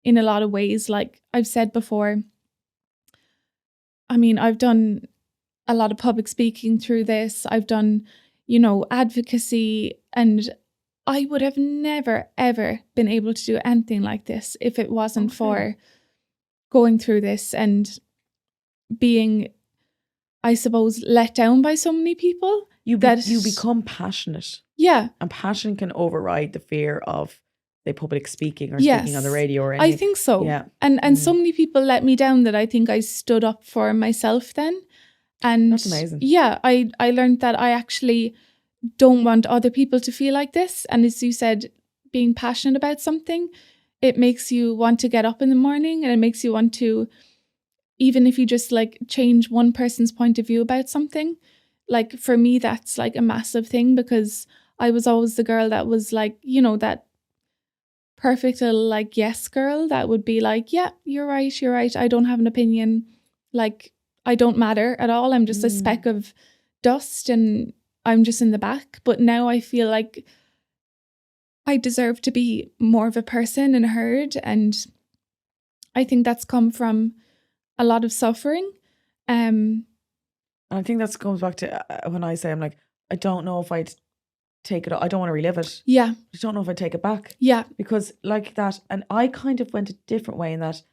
in a lot of ways. Like I've said before, I mean, I've done a lot of public speaking through this. I've done, you know, advocacy, and I would have never, ever been able to do anything like this if it wasn't for going through this and being, I suppose, let down by so many people. You become passionate. Yeah. And passion can override the fear of the public speaking or speaking on the radio or anything. I think so. Yeah. And so many people let me down that I think I stood up for myself then. And that's amazing. Yeah, I learned that I actually don't want other people to feel like this. And as you said, being passionate about something, it makes you want to get up in the morning, and it makes you want to, even if you just like change one person's point of view about something, like for me, that's like a massive thing, because I was always the girl that was like, you know, that perfect little like yes girl that would be like, yeah, you're right. I don't have an opinion. Like, I don't matter at all. I'm just a speck of dust and I'm just in the back. But now I feel like I deserve to be more of a person and heard. And I think that's come from a lot of suffering. And I think that comes back to when I say, I'm like, I don't know if I'd take it. I don't want to relive it. Yeah. I don't know if I'd take it back. Yeah. Because like that, and I kind of went a different way in that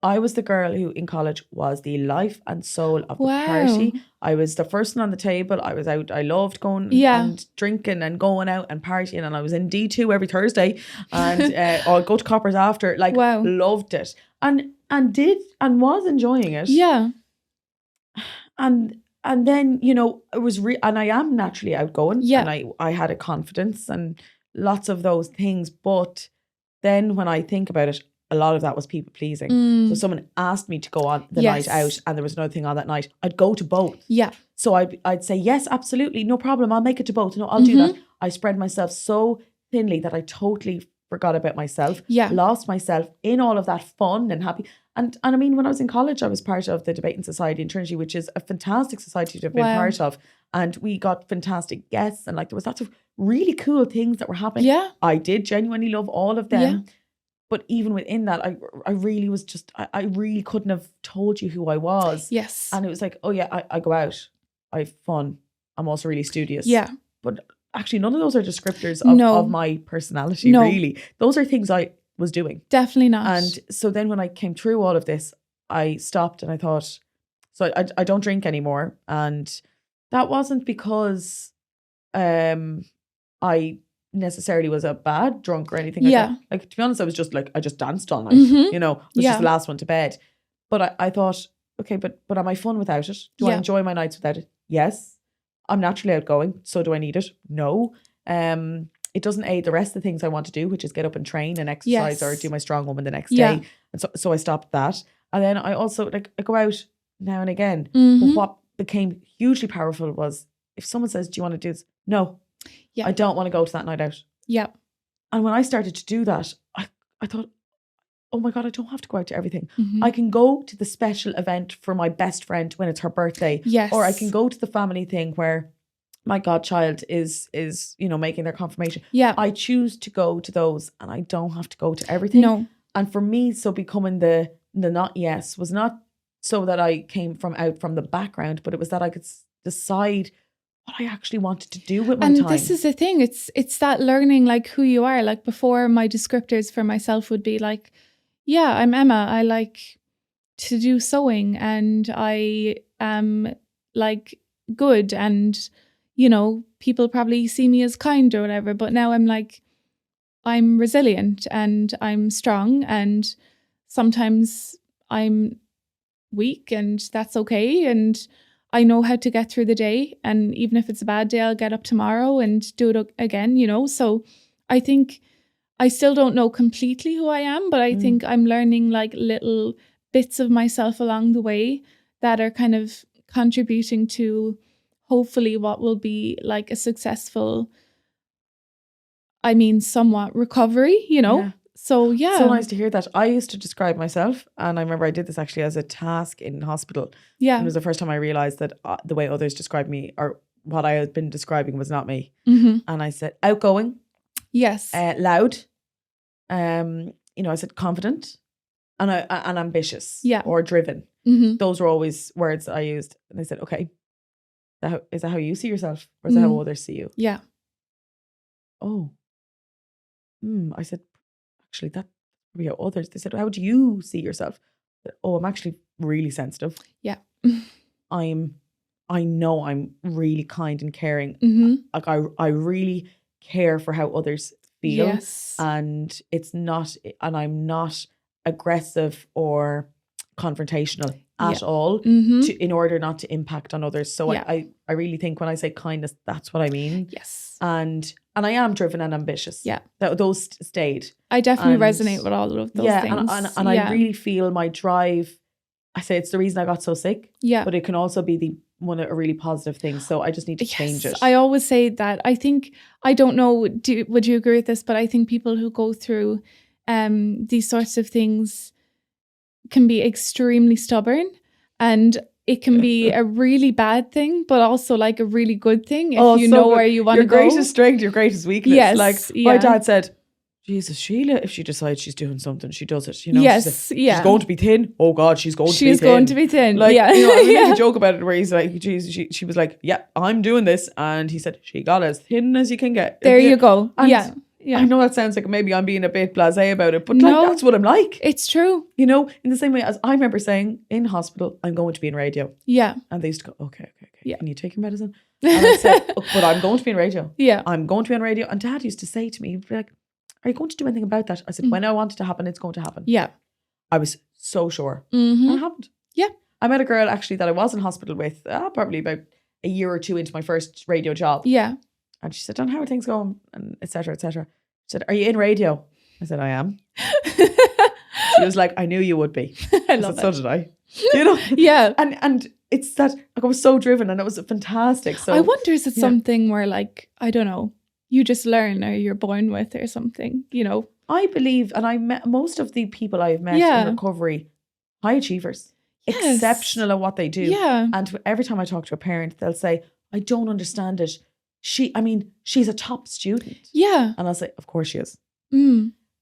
I was the girl who in college was the life and soul of the party. I was the first one on the table. I was out. I loved going and drinking and going out and partying. And I was in D2 every Thursday, and I'd go to Coppers after. Like, loved it, and was enjoying it. Yeah. And then, you know, it was and I am naturally outgoing. Yeah. And I had a confidence and lots of those things. But then when I think about it, a lot of that was people pleasing. So someone asked me to go on the night out and there was another thing on that night, I'd go to both. Yeah. So I'd say, yes, absolutely, no problem. I'll make it to both. No, I'll do that. I spread myself so thinly that I totally forgot about myself. Yeah. Lost myself in all of that fun and happy. And I mean, when I was in college, I was part of the Debating Society in Trinity, which is a fantastic society to have been part of. And we got fantastic guests, and like there was lots of really cool things that were happening. Yeah. I did genuinely love all of them. Yeah. But even within that, I really was just, I really couldn't have told you who I was. Yes. And it was like, oh yeah, I go out, I have fun. I'm also really studious. Yeah. But actually none of those are descriptors of my personality, really. Those are things I was doing. Definitely not. And so then when I came through all of this, I stopped and I thought, so I don't drink anymore. And that wasn't because I necessarily was a bad drunk or anything like that. Like, to be honest, I was just like, I just danced all night, you know, was just the last one to bed. But I thought, okay, but am I fun without it? Do I enjoy my nights without it? Yes. I'm naturally outgoing, so do I need it? No. It doesn't aid the rest of the things I want to do, which is get up and train and exercise or do my strong woman the next day. And so I stopped that. And then I also, like, I go out now and again. But what became hugely powerful was, if someone says, do you want to do this? No. Yeah. I don't want to go to that night out. Yeah. And when I started to do that, I thought, oh my God, I don't have to go out to everything. I can go to the special event for my best friend when it's her birthday. Yes. Or I can go to the family thing where my godchild is, you know, making their confirmation. Yeah. I choose to go to those and I don't have to go to everything. No. And for me, so becoming the not yes was not so that I came out from the background, but it was that I could decide what I actually wanted to do with my time. And this is the thing, it's that learning like who you are. Like before, my descriptors for myself would be like, yeah, I'm Emma. I like to do sewing, and I am like good, and you know, people probably see me as kind or whatever, but now I'm like, I'm resilient and I'm strong, and sometimes I'm weak, and that's okay, and I know how to get through the day, and even if it's a bad day, I'll get up tomorrow and do it again, you know. So I think I still don't know completely who I am, but I think I'm learning like little bits of myself along the way that are kind of contributing to hopefully what will be like a successful, I mean, somewhat recovery, you know? Yeah. So, yeah. So nice to hear that. I used to describe myself, and I remember I did this actually as a task in hospital. Yeah. And it was the first time I realised that the way others described me, or what I had been describing, was not me. And I said outgoing. Yes. Loud. You know, I said confident and ambitious. Yeah. Or driven. Those were always words that I used. And they said, okay, is that how you see yourself? Or is that how others see you? Yeah. Oh. I said, actually, that's probably how others. They said, how do you see yourself? Oh, I'm actually really sensitive. Yeah. I know I'm really kind and caring. Like I really care for how others feel. Yes. And I'm not aggressive or confrontational at all in order not to impact on others. So I really think when I say kindness, that's what I mean. Yes. And I am driven and ambitious. Yeah. Those stayed. I definitely resonate with all of those things. And I really feel my drive. I say it's the reason I got so sick. Yeah. But it can also be a really positive thing. So I just need to change it. I always say that. I think, I don't know, would you agree with this? But I think people who go through these sorts of things can be extremely stubborn, and it can be a really bad thing, but also like a really good thing if you know where you want to go. Your greatest strength, your greatest weakness. Yes, like my dad said, Jesus, Sheila, if she decides she's doing something, she does it. You know, yes, she's going to be thin. Oh God, she's going to be thin. She's going to be thin. Like, yeah. You know, I make a joke about it where he's like, geez, she was like, yeah, I'm doing this. And he said, she got as thin as you can get. There you go. And yeah. I know that sounds like maybe I'm being a bit blasé about it, but like that's what I'm like. It's true. You know, in the same way as I remember saying in hospital, I'm going to be in radio. Yeah. And they used to go, okay. Yeah. Can you take your medicine? And I said, but I'm going to be in radio. Yeah. I'm going to be on radio. And Dad used to say to me, he'd be like, are you going to do anything about that? I said, when I want it to happen, it's going to happen. Yeah. I was so sure. And it happened. Yeah. I met a girl actually that I was in hospital with probably about a year or two into my first radio job. Yeah. And she said, John, how are things going? And et cetera, et cetera. She said, are you in radio? I said, I am. She was like, I knew you would be. I said, so did I. You know? Yeah. And it's that, like, I was so driven and it was fantastic. So I wonder, is it something where, like, I don't know, you just learn or you're born with or something, you know? I believe, and I met most of the people I've met in recovery, high achievers, exceptional at what they do. Yeah. And every time I talk to a parent, they'll say, I don't understand it. She's a top student. Yeah. And I'll say, of course she is.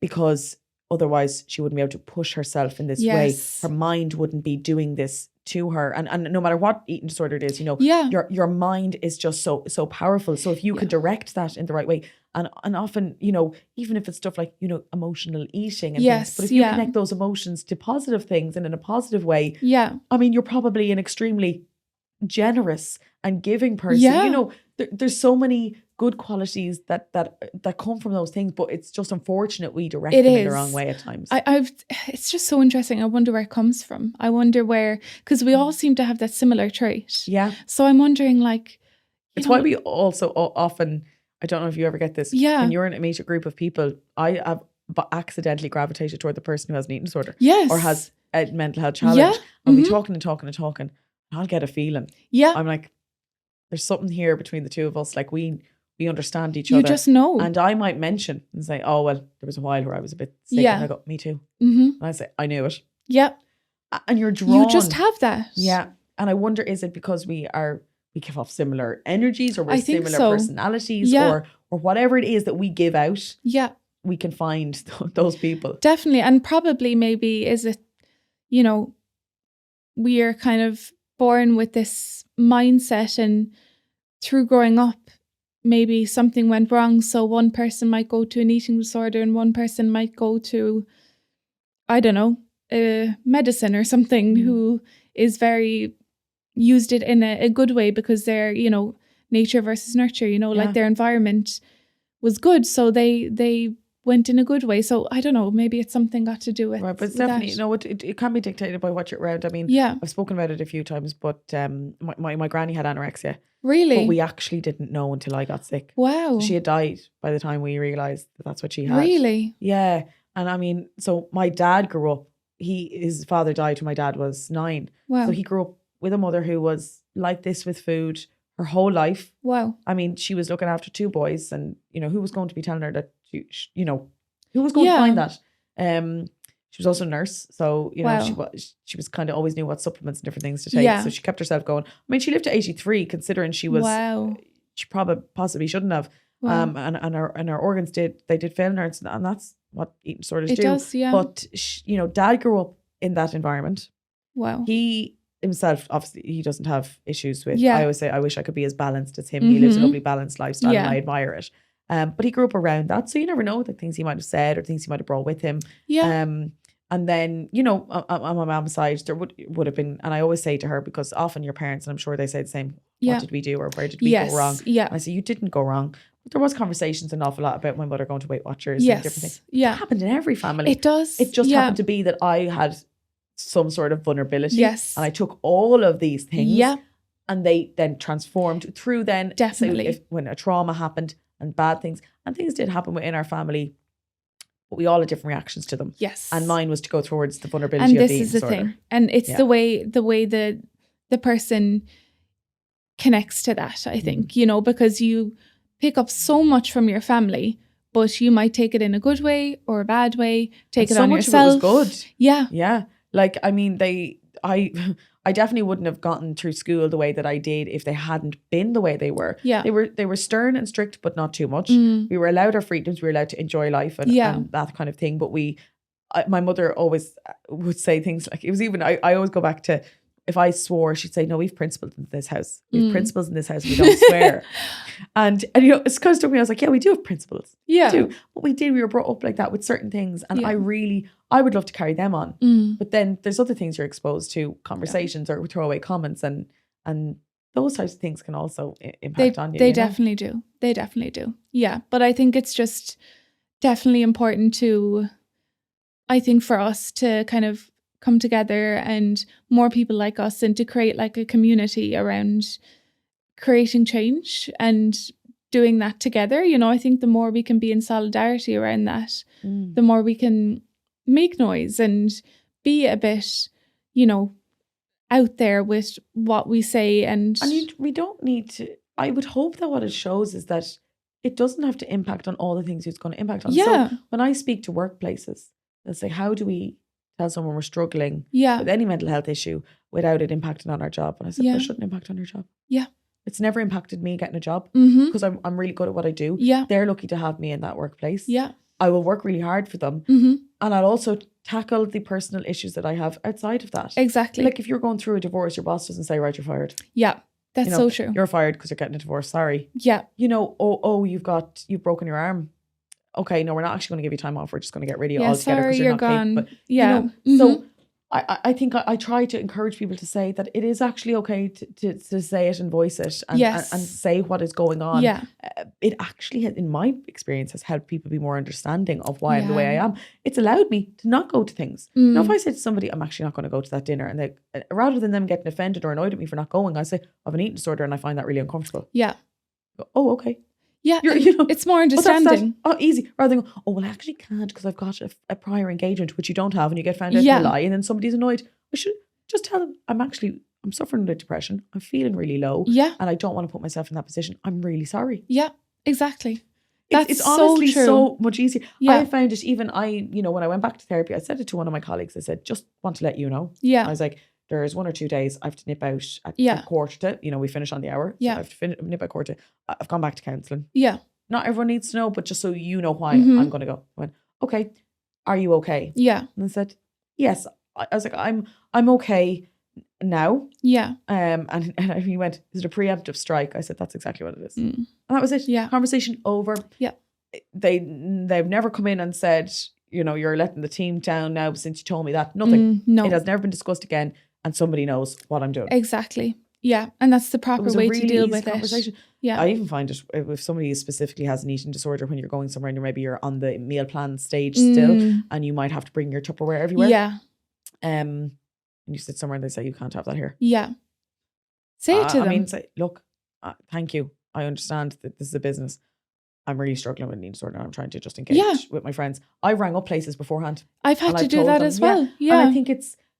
Because otherwise she wouldn't be able to push herself in this way. Her mind wouldn't be doing this to her. And no matter what eating disorder it is, you know, your mind is just so powerful. So if you could direct that in the right way, and often, you know, even if it's stuff like, you know, emotional eating and things, but if you connect those emotions to positive things and in a positive way, I mean, you're probably an extremely generous and giving person. You know, there's so many good qualities that come from those things, but it's just unfortunate we direct them in the wrong way at times. It's just so interesting. I wonder where it comes from. I wonder where, because we all seem to have that similar trait. Yeah. So I'm wondering, like, it's why we also often, I don't know if you ever get this. Yeah. When you're in a group of people, I have accidentally gravitated toward the person who has an eating disorder. Yes. Or has a mental health challenge. Yeah. I'll be talking and talking and talking. I'll get a feeling. Yeah. I'm like, there's something here between the two of us. Like we understand each other. You just know. And I might mention and say, oh, well, there was a while where I was a bit sick. Yeah. And I go, me too. And I say, I knew it. Yeah. And you're drawn. You just have that. Yeah. And I wonder, is it because we give off similar energies, or we're similar personalities, or whatever it is that we give out? Yeah. We can find those people. Definitely. And probably maybe is it, you know, we are kind of born with this mindset, and through growing up, maybe something went wrong. So one person might go to an eating disorder and one person might go to, I don't know, medicine or something who is very used it in a good way because they're, you know, nature versus nurture, you know, like their environment was good. So they went in a good way. So I don't know, maybe it's something got to do with. Right, but it's definitely, you know, it can be dictated by what you're around. I mean, I've spoken about it a few times, but my granny had anorexia. Really? But we actually didn't know until I got sick. Wow. So she had died by the time we realised that that's what she had. Really? Yeah. And I mean, so my dad grew up, his father died when my dad was 9. Wow. So he grew up with a mother who was like this with food her whole life. Wow. I mean, she was looking after 2 boys, and, you know, who was going to be telling her that, you know, who was going to find that? She was also a nurse. So, you know, she was kind of always knew what supplements and different things to take. Yeah. So she kept herself going. I mean, she lived to 83, considering she was, she possibly shouldn't have. Wow. And her organs did fail her, and that's what eating disorders do. It does, yeah. But, you know, Dad grew up in that environment. Wow. He himself, obviously, he doesn't have issues with, I always say, I wish I could be as balanced as him. He lives a lovely balanced lifestyle, and I admire it. But he grew up around that. So you never know the things he might have said or things he might have brought with him. Yeah. And then, you know, on my mom's side, there would have been, and I always say to her, because often your parents, and I'm sure they say the same, what did we do, or where did we go wrong? Yeah. And I say, you didn't go wrong. But there was conversations an awful lot about my mother going to Weight Watchers and different things. Yeah. It happened in every family. It does. It just happened to be that I had some sort of vulnerability. Yes. And I took all of these things. Yeah. And they then transformed through then. Definitely. So when a trauma happened and bad things, and things did happen within our family, but we all had different reactions to them. Yes. And mine was to go towards the vulnerability of the eating disorder. And this is the thing. And it's the way the person connects to that, I think, you know, because you pick up so much from your family, but you might take it in a good way or a bad way, take it on yourself. So much of it was good. Yeah. Yeah. Like, I mean, I definitely wouldn't have gotten through school the way that I did if they hadn't been the way they were. Yeah. They were stern and strict, but not too much. We were allowed our freedoms. We were allowed to enjoy life and that kind of thing. But my mother always would say things like, it was even, I always go back to, if I swore, she'd say, no, we've principles in this house. We have principles in this house. We don't swear. And you know, it's kind of struck me. I was like, yeah, we do have principles. Yeah. We do. But we were brought up like that with certain things. And I would love to carry them on. But then there's other things you're exposed to, conversations or throwaway comments, and those types of things can also impact on you. They definitely do. They definitely do. Yeah. But I think it's just definitely important for us to kind of come together, and more people like us, and to create like a community around creating change and doing that together. You know, I think the more we can be in solidarity around that, the more we can make noise and be a bit, you know, out there with what we say. And we don't need to, I would hope that what it shows is that it doesn't have to impact on all the things it's going to impact on. Yeah. So when I speak to workplaces, they'll say, how do we tell someone we're struggling with any mental health issue without it impacting on our job? And I said, it shouldn't impact on your job. Yeah. It's never impacted me getting a job because I'm really good at what I do. Yeah. They're lucky to have me in that workplace. Yeah. I will work really hard for them. And I'll also tackle the personal issues that I have outside of that. Exactly. Like if you're going through a divorce, your boss doesn't say, right, you're fired. Yeah. That's so true. You're fired because you're getting a divorce. Sorry. Yeah. You know, you've broken your arm. Okay, no, we're not actually going to give you time off. We're just going to get rid of you altogether because you're not gone. But, you know, so I think I try to encourage people to say that it is actually okay to say it and voice it and say what is going on. Yeah. It actually, in my experience, has helped people be more understanding of why I'm the way I am. It's allowed me to not go to things. Now, if I say to somebody, I'm actually not going to go to that dinner, and they, rather than them getting offended or annoyed at me for not going, I say, I have an eating disorder and I find that really uncomfortable. Yeah. Oh, okay. Yeah, you know, it's more understanding. Easy. Rather than, well, I actually can't because I've got a prior engagement, which you don't have, and you get found out in a lie, and then somebody's annoyed. I should just tell them, I'm suffering with depression. I'm feeling really low. Yeah. And I don't want to put myself in that position. I'm really sorry. Yeah, exactly. It's honestly so much easier. Yeah. I found it even, when I went back to therapy, I said it to one of my colleagues. I said, just want to let you know. Yeah. I was like, there's 1 or 2 days I have to nip out at quarter to, we finish on the hour. Yeah. So I have to nip out quarter to. I've gone back to counselling. Yeah. Not everyone needs to know, but just so you know why I'm going to go. I went, okay, are you okay? Yeah. And I said, yes. I was like, I'm okay now. Yeah. And he went, is it a preemptive strike? I said, that's exactly what it is. And that was it. Yeah. Conversation over. Yeah. They've never come in and said, you're letting the team down now since you told me that. Nothing. No. It has never been discussed again, and somebody knows what I'm doing. Exactly. Yeah. And that's the proper way to deal with conversation. it. Yeah. I even find it, if somebody specifically has an eating disorder, when you're going somewhere and maybe you're on the meal plan stage still, and you might have to bring your Tupperware everywhere. Yeah. And you sit somewhere and they say, you can't have that here. Yeah. Say it to them. I mean, say, look, thank you. I understand that this is a business. I'm really struggling with an eating disorder and I'm trying to just engage with my friends. I rang up places beforehand. I've had to do that as well. Yeah. And I think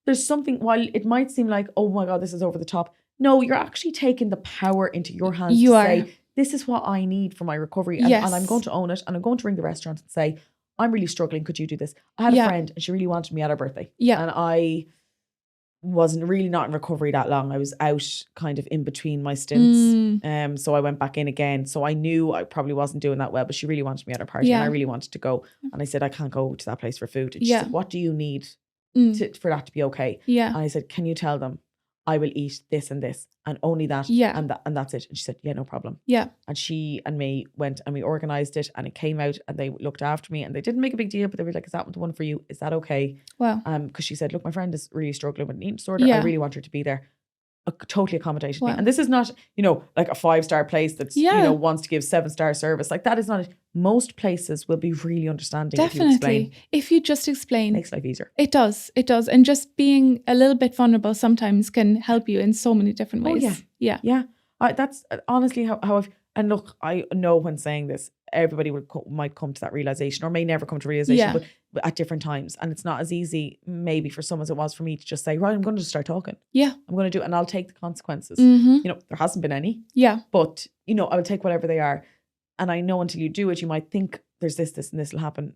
there's something, while it might seem like, oh my God, this is over the top. No, you're actually taking the power into your hands say, this is what I need for my recovery. And, and I'm going to own it. And I'm going to ring the restaurant and say, I'm really struggling. Could you do this? I had a friend and she really wanted me at her birthday. Yeah. And I wasn't really not in recovery that long. I was out kind of in between my stints. So I went back in again. So I knew I probably wasn't doing that well, but she really wanted me at her party and I really wanted to go. And I said, I can't go to that place for food. And she said, what do you need for that to be okay? Yeah. And I said, can you tell them I will eat this and this and only that and that's it. And she said, yeah, no problem. Yeah. And she and me went and we organised it and it came out and they looked after me and they didn't make a big deal, but they were like, is that the one for you? Is that okay? Wow. Because she said, look, my friend is really struggling with an eating disorder. I really want her to be there. Totally accommodated me. And this is not, like a 5-star place that's, wants to give 7-star service. Like that is not it. Most places will be really understanding. Definitely. If you just explain. It makes life easier. It does. It does. And just being a little bit vulnerable sometimes can help you in so many different ways. Oh, yeah. Yeah. That's honestly how I've, and look, I know when saying this, everybody might come to that realization or may never come to realization, but at different times. And it's not as easy maybe for some as it was for me to just say, right, I'm going to just start talking. Yeah. I'm going to do it and I'll take the consequences. There hasn't been any. Yeah. But, I will take whatever they are. And I know until you do it, you might think there's this and this will happen,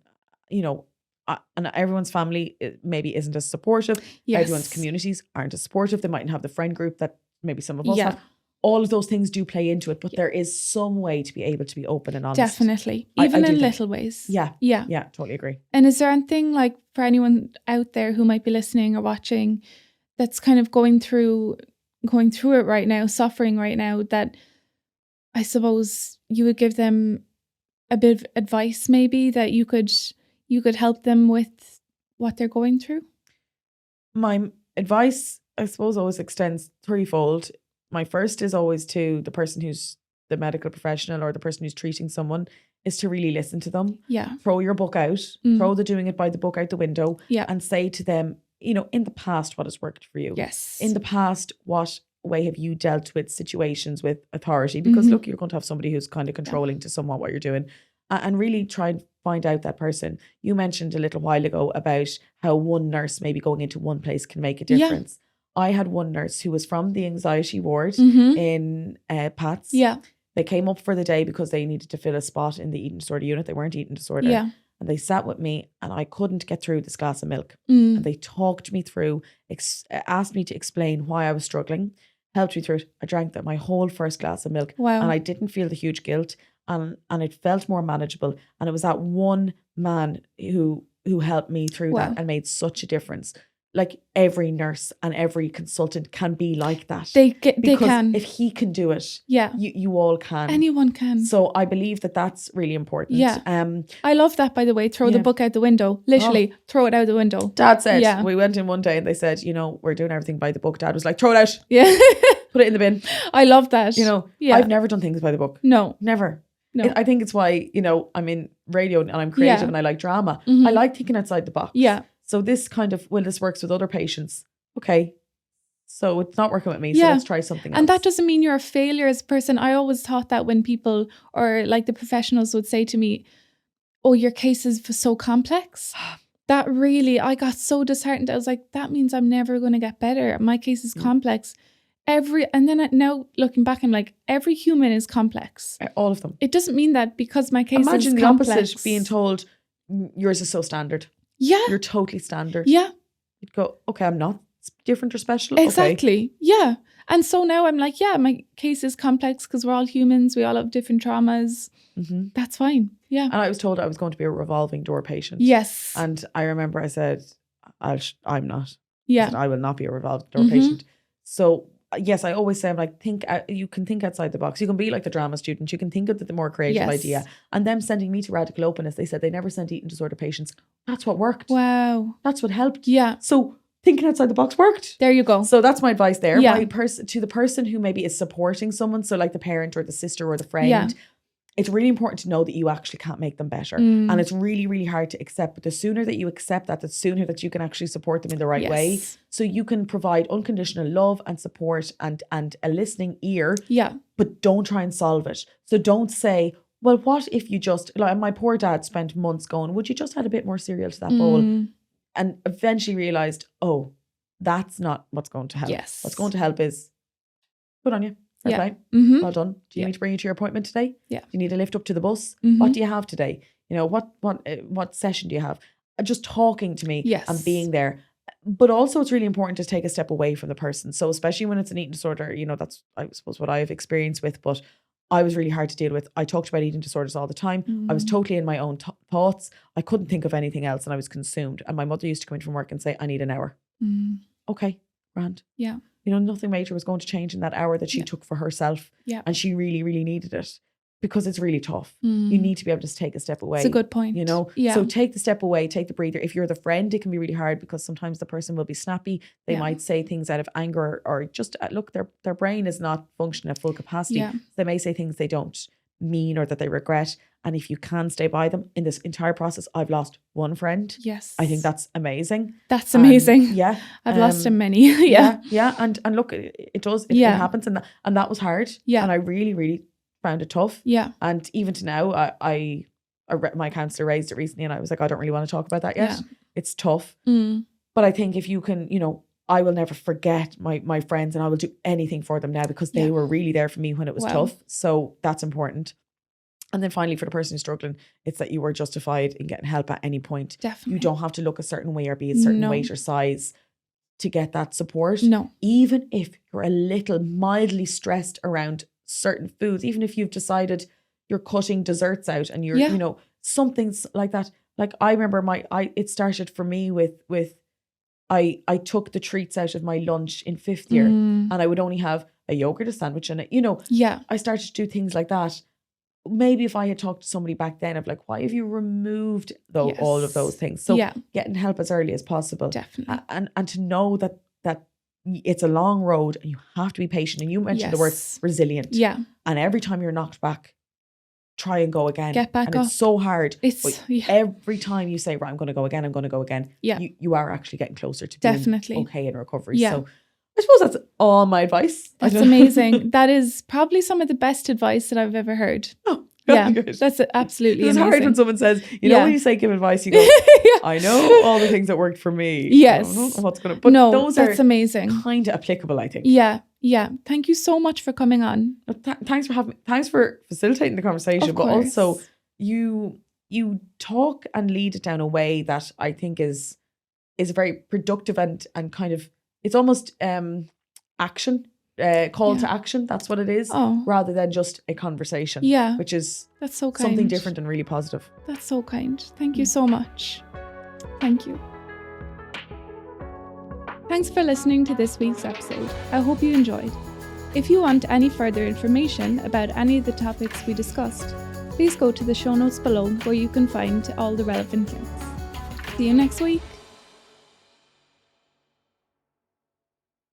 and everyone's family maybe isn't as supportive. Yes. Everyone's communities aren't as supportive. They mightn't have the friend group that maybe some of us have. All of those things do play into it, but there is some way to be able to be open and honest. Definitely. Even in little ways. Yeah. Yeah. Yeah. Totally agree. And is there anything like for anyone out there who might be listening or watching that's kind of going through it right now, suffering right now, that I suppose you would give them a bit of advice maybe that you could help them with what they're going through? My advice, I suppose, always extends threefold. My first is always to the person who's the medical professional or the person who's treating someone, is to really listen to them. Yeah. Throw your book out, throw the doing it by the book out the window, and say to them, in the past, what has worked for you? Yes. In the past, what way have you dealt with situations with authority? Because look, you're going to have somebody who's kind of controlling to somewhat what you're doing, and really try and find out that person. You mentioned a little while ago about how one nurse maybe going into one place can make a difference. I had one nurse who was from the anxiety ward in Pat's. Yeah. They came up for the day because they needed to fill a spot in the eating disorder unit. They weren't eating disorder. Yeah. And they sat with me and I couldn't get through this glass of milk. And they talked me through, asked me to explain why I was struggling, helped me through it. I drank my whole first glass of milk. Wow. And I didn't feel the huge guilt and it felt more manageable. And it was that one man who helped me through that and made such a difference. Like every nurse and every consultant can be like that. They can. If he can do it, you all can. Anyone can. So I believe that that's really important. Yeah. I love that, by the way. Throw the book out the window. Literally, throw it out the window. Dad said, we went in one day and they said, we're doing everything by the book. Dad was like, throw it out. Yeah. Put it in the bin. I love that. I've never done things by the book. No. Never. No. I think it's why, I'm in radio and I'm creative and I like drama. I like thinking outside the box. Yeah. So this kind of, this works with other patients. Okay. So it's not working with me. So let's try something else. And that doesn't mean you're a failure as a person. I always thought that when people or like the professionals would say to me, oh, your case is so complex. That really, I got so disheartened. I was like, that means I'm never going to get better. My case is complex. And then now looking back, I'm like, every human is complex. All of them. It doesn't mean that because my case is complex. Imagine the opposite, being told yours is so standard. Yeah. You're totally standard. Yeah. You'd go, okay, I'm not different or special. Exactly. Okay. Yeah. And so now I'm like, my case is complex because we're all humans. We all have different traumas. That's fine. Yeah. And I was told I was going to be a revolving door patient. Yes. And I remember I said, I'm not. Yeah. I will not be a revolving door patient. So yes, I always say, I'm like, you can think outside the box. You can be like the drama student. You can think of the more creative idea. And them sending me to Radical Openness, they said they never sent eating disorder patients. That's what worked. Wow. That's what helped. Yeah. So thinking outside the box worked. There you go. So that's my advice there. Yeah. To the person who maybe is supporting someone, so like the parent or the sister or the friend, Yeah. it's really important to know that you actually can't make them better. And it's really, really hard to accept. But the sooner that you accept that, the sooner that you can actually support them in the right way. So you can provide unconditional love and support and a listening ear. Yeah. But don't try and solve it. So don't say, well, what if you just, like my poor dad spent months going, would you just add a bit more cereal to that bowl? And eventually realized, oh, that's not what's going to help. Yes. What's going to help is, good on you. Fair play. Well done. Do you need to bring you to your appointment today? Yeah. Do you need a lift up to the bus? What do you have today? You know, what session do you have? Just talking to me and being there. But also it's really important to take a step away from the person. So especially when it's an eating disorder, you know, that's, I suppose, what I've experienced with, but I was really hard to deal with. I talked about eating disorders all the time. I was totally in my own thoughts. I couldn't think of anything else and I was consumed. And my mother used to come in from work and say, I need an hour. Okay, grand. Yeah. You know, nothing major was going to change in that hour that she took for herself. Yeah. And she really, really needed it because it's really tough. You need to be able to take a step away. It's a good point. You know? Yeah. So take the step away, take the breather. If you're the friend, it can be really hard because sometimes the person will be snappy. They might say things out of anger or just, look, their brain is not functioning at full capacity. Yeah. They may say things they don't mean or that they regret. And if you can stay by them in this entire process, I've lost one friend. Yes. I think that's amazing. That's amazing. Yeah. I've lost him many. Yeah. And look, it does. It happens. And that was hard. Yeah. And I really, really found it tough. Yeah. And even to now, my counsellor raised it recently and I was like, I don't really want to talk about that yet. Yeah. It's tough. But I think if you can, you know, I will never forget my friends and I will do anything for them now because they were really there for me when it was tough. So that's important. And then finally, for the person who's struggling, it's that you were justified in getting help at any point. Definitely. You don't have to look a certain way or be a certain weight or size to get that support. No. Even if you're a little mildly stressed around certain foods, even if you've decided you're cutting desserts out and you're, you know, something like that. Like I remember it started for me with I took the treats out of my lunch in 5th year and I would only have a yogurt, a sandwich and you know, I started to do things like that. Maybe if I had talked to somebody back then of like, why have you removed all of those things? So getting help as early as possible. Definitely. And to know that it's a long road and you have to be patient. And you mentioned the word resilient. Yeah. And every time you're knocked back, try and go again. Get back up. It's so hard. Every time you say, right, I'm going to go again. Yeah. You are actually getting closer to being okay in recovery. Yeah. So I suppose that's all my advice. That's amazing. That is probably some of the best advice that I've ever heard. Oh, yeah, good. That's absolutely amazing. It's hard when someone says, you know, when you say give advice, you go, I know all the things that worked for me. Yes. I don't know what's going to, but those that's are amazing. Kind of applicable, I think. Yeah. Yeah. Thank you so much for coming on. Thanks for facilitating the conversation, but also you talk and lead it down a way that I think is very productive and kind of, it's almost action, call to action. That's what it is, rather than just a conversation. Yeah, which is that's so kind. Something different and really positive. That's so kind. Thank you so much. Thank you. Thanks for listening to this week's episode. I hope you enjoyed. If you want any further information about any of the topics we discussed, please go to the show notes below where you can find all the relevant links. See you next week.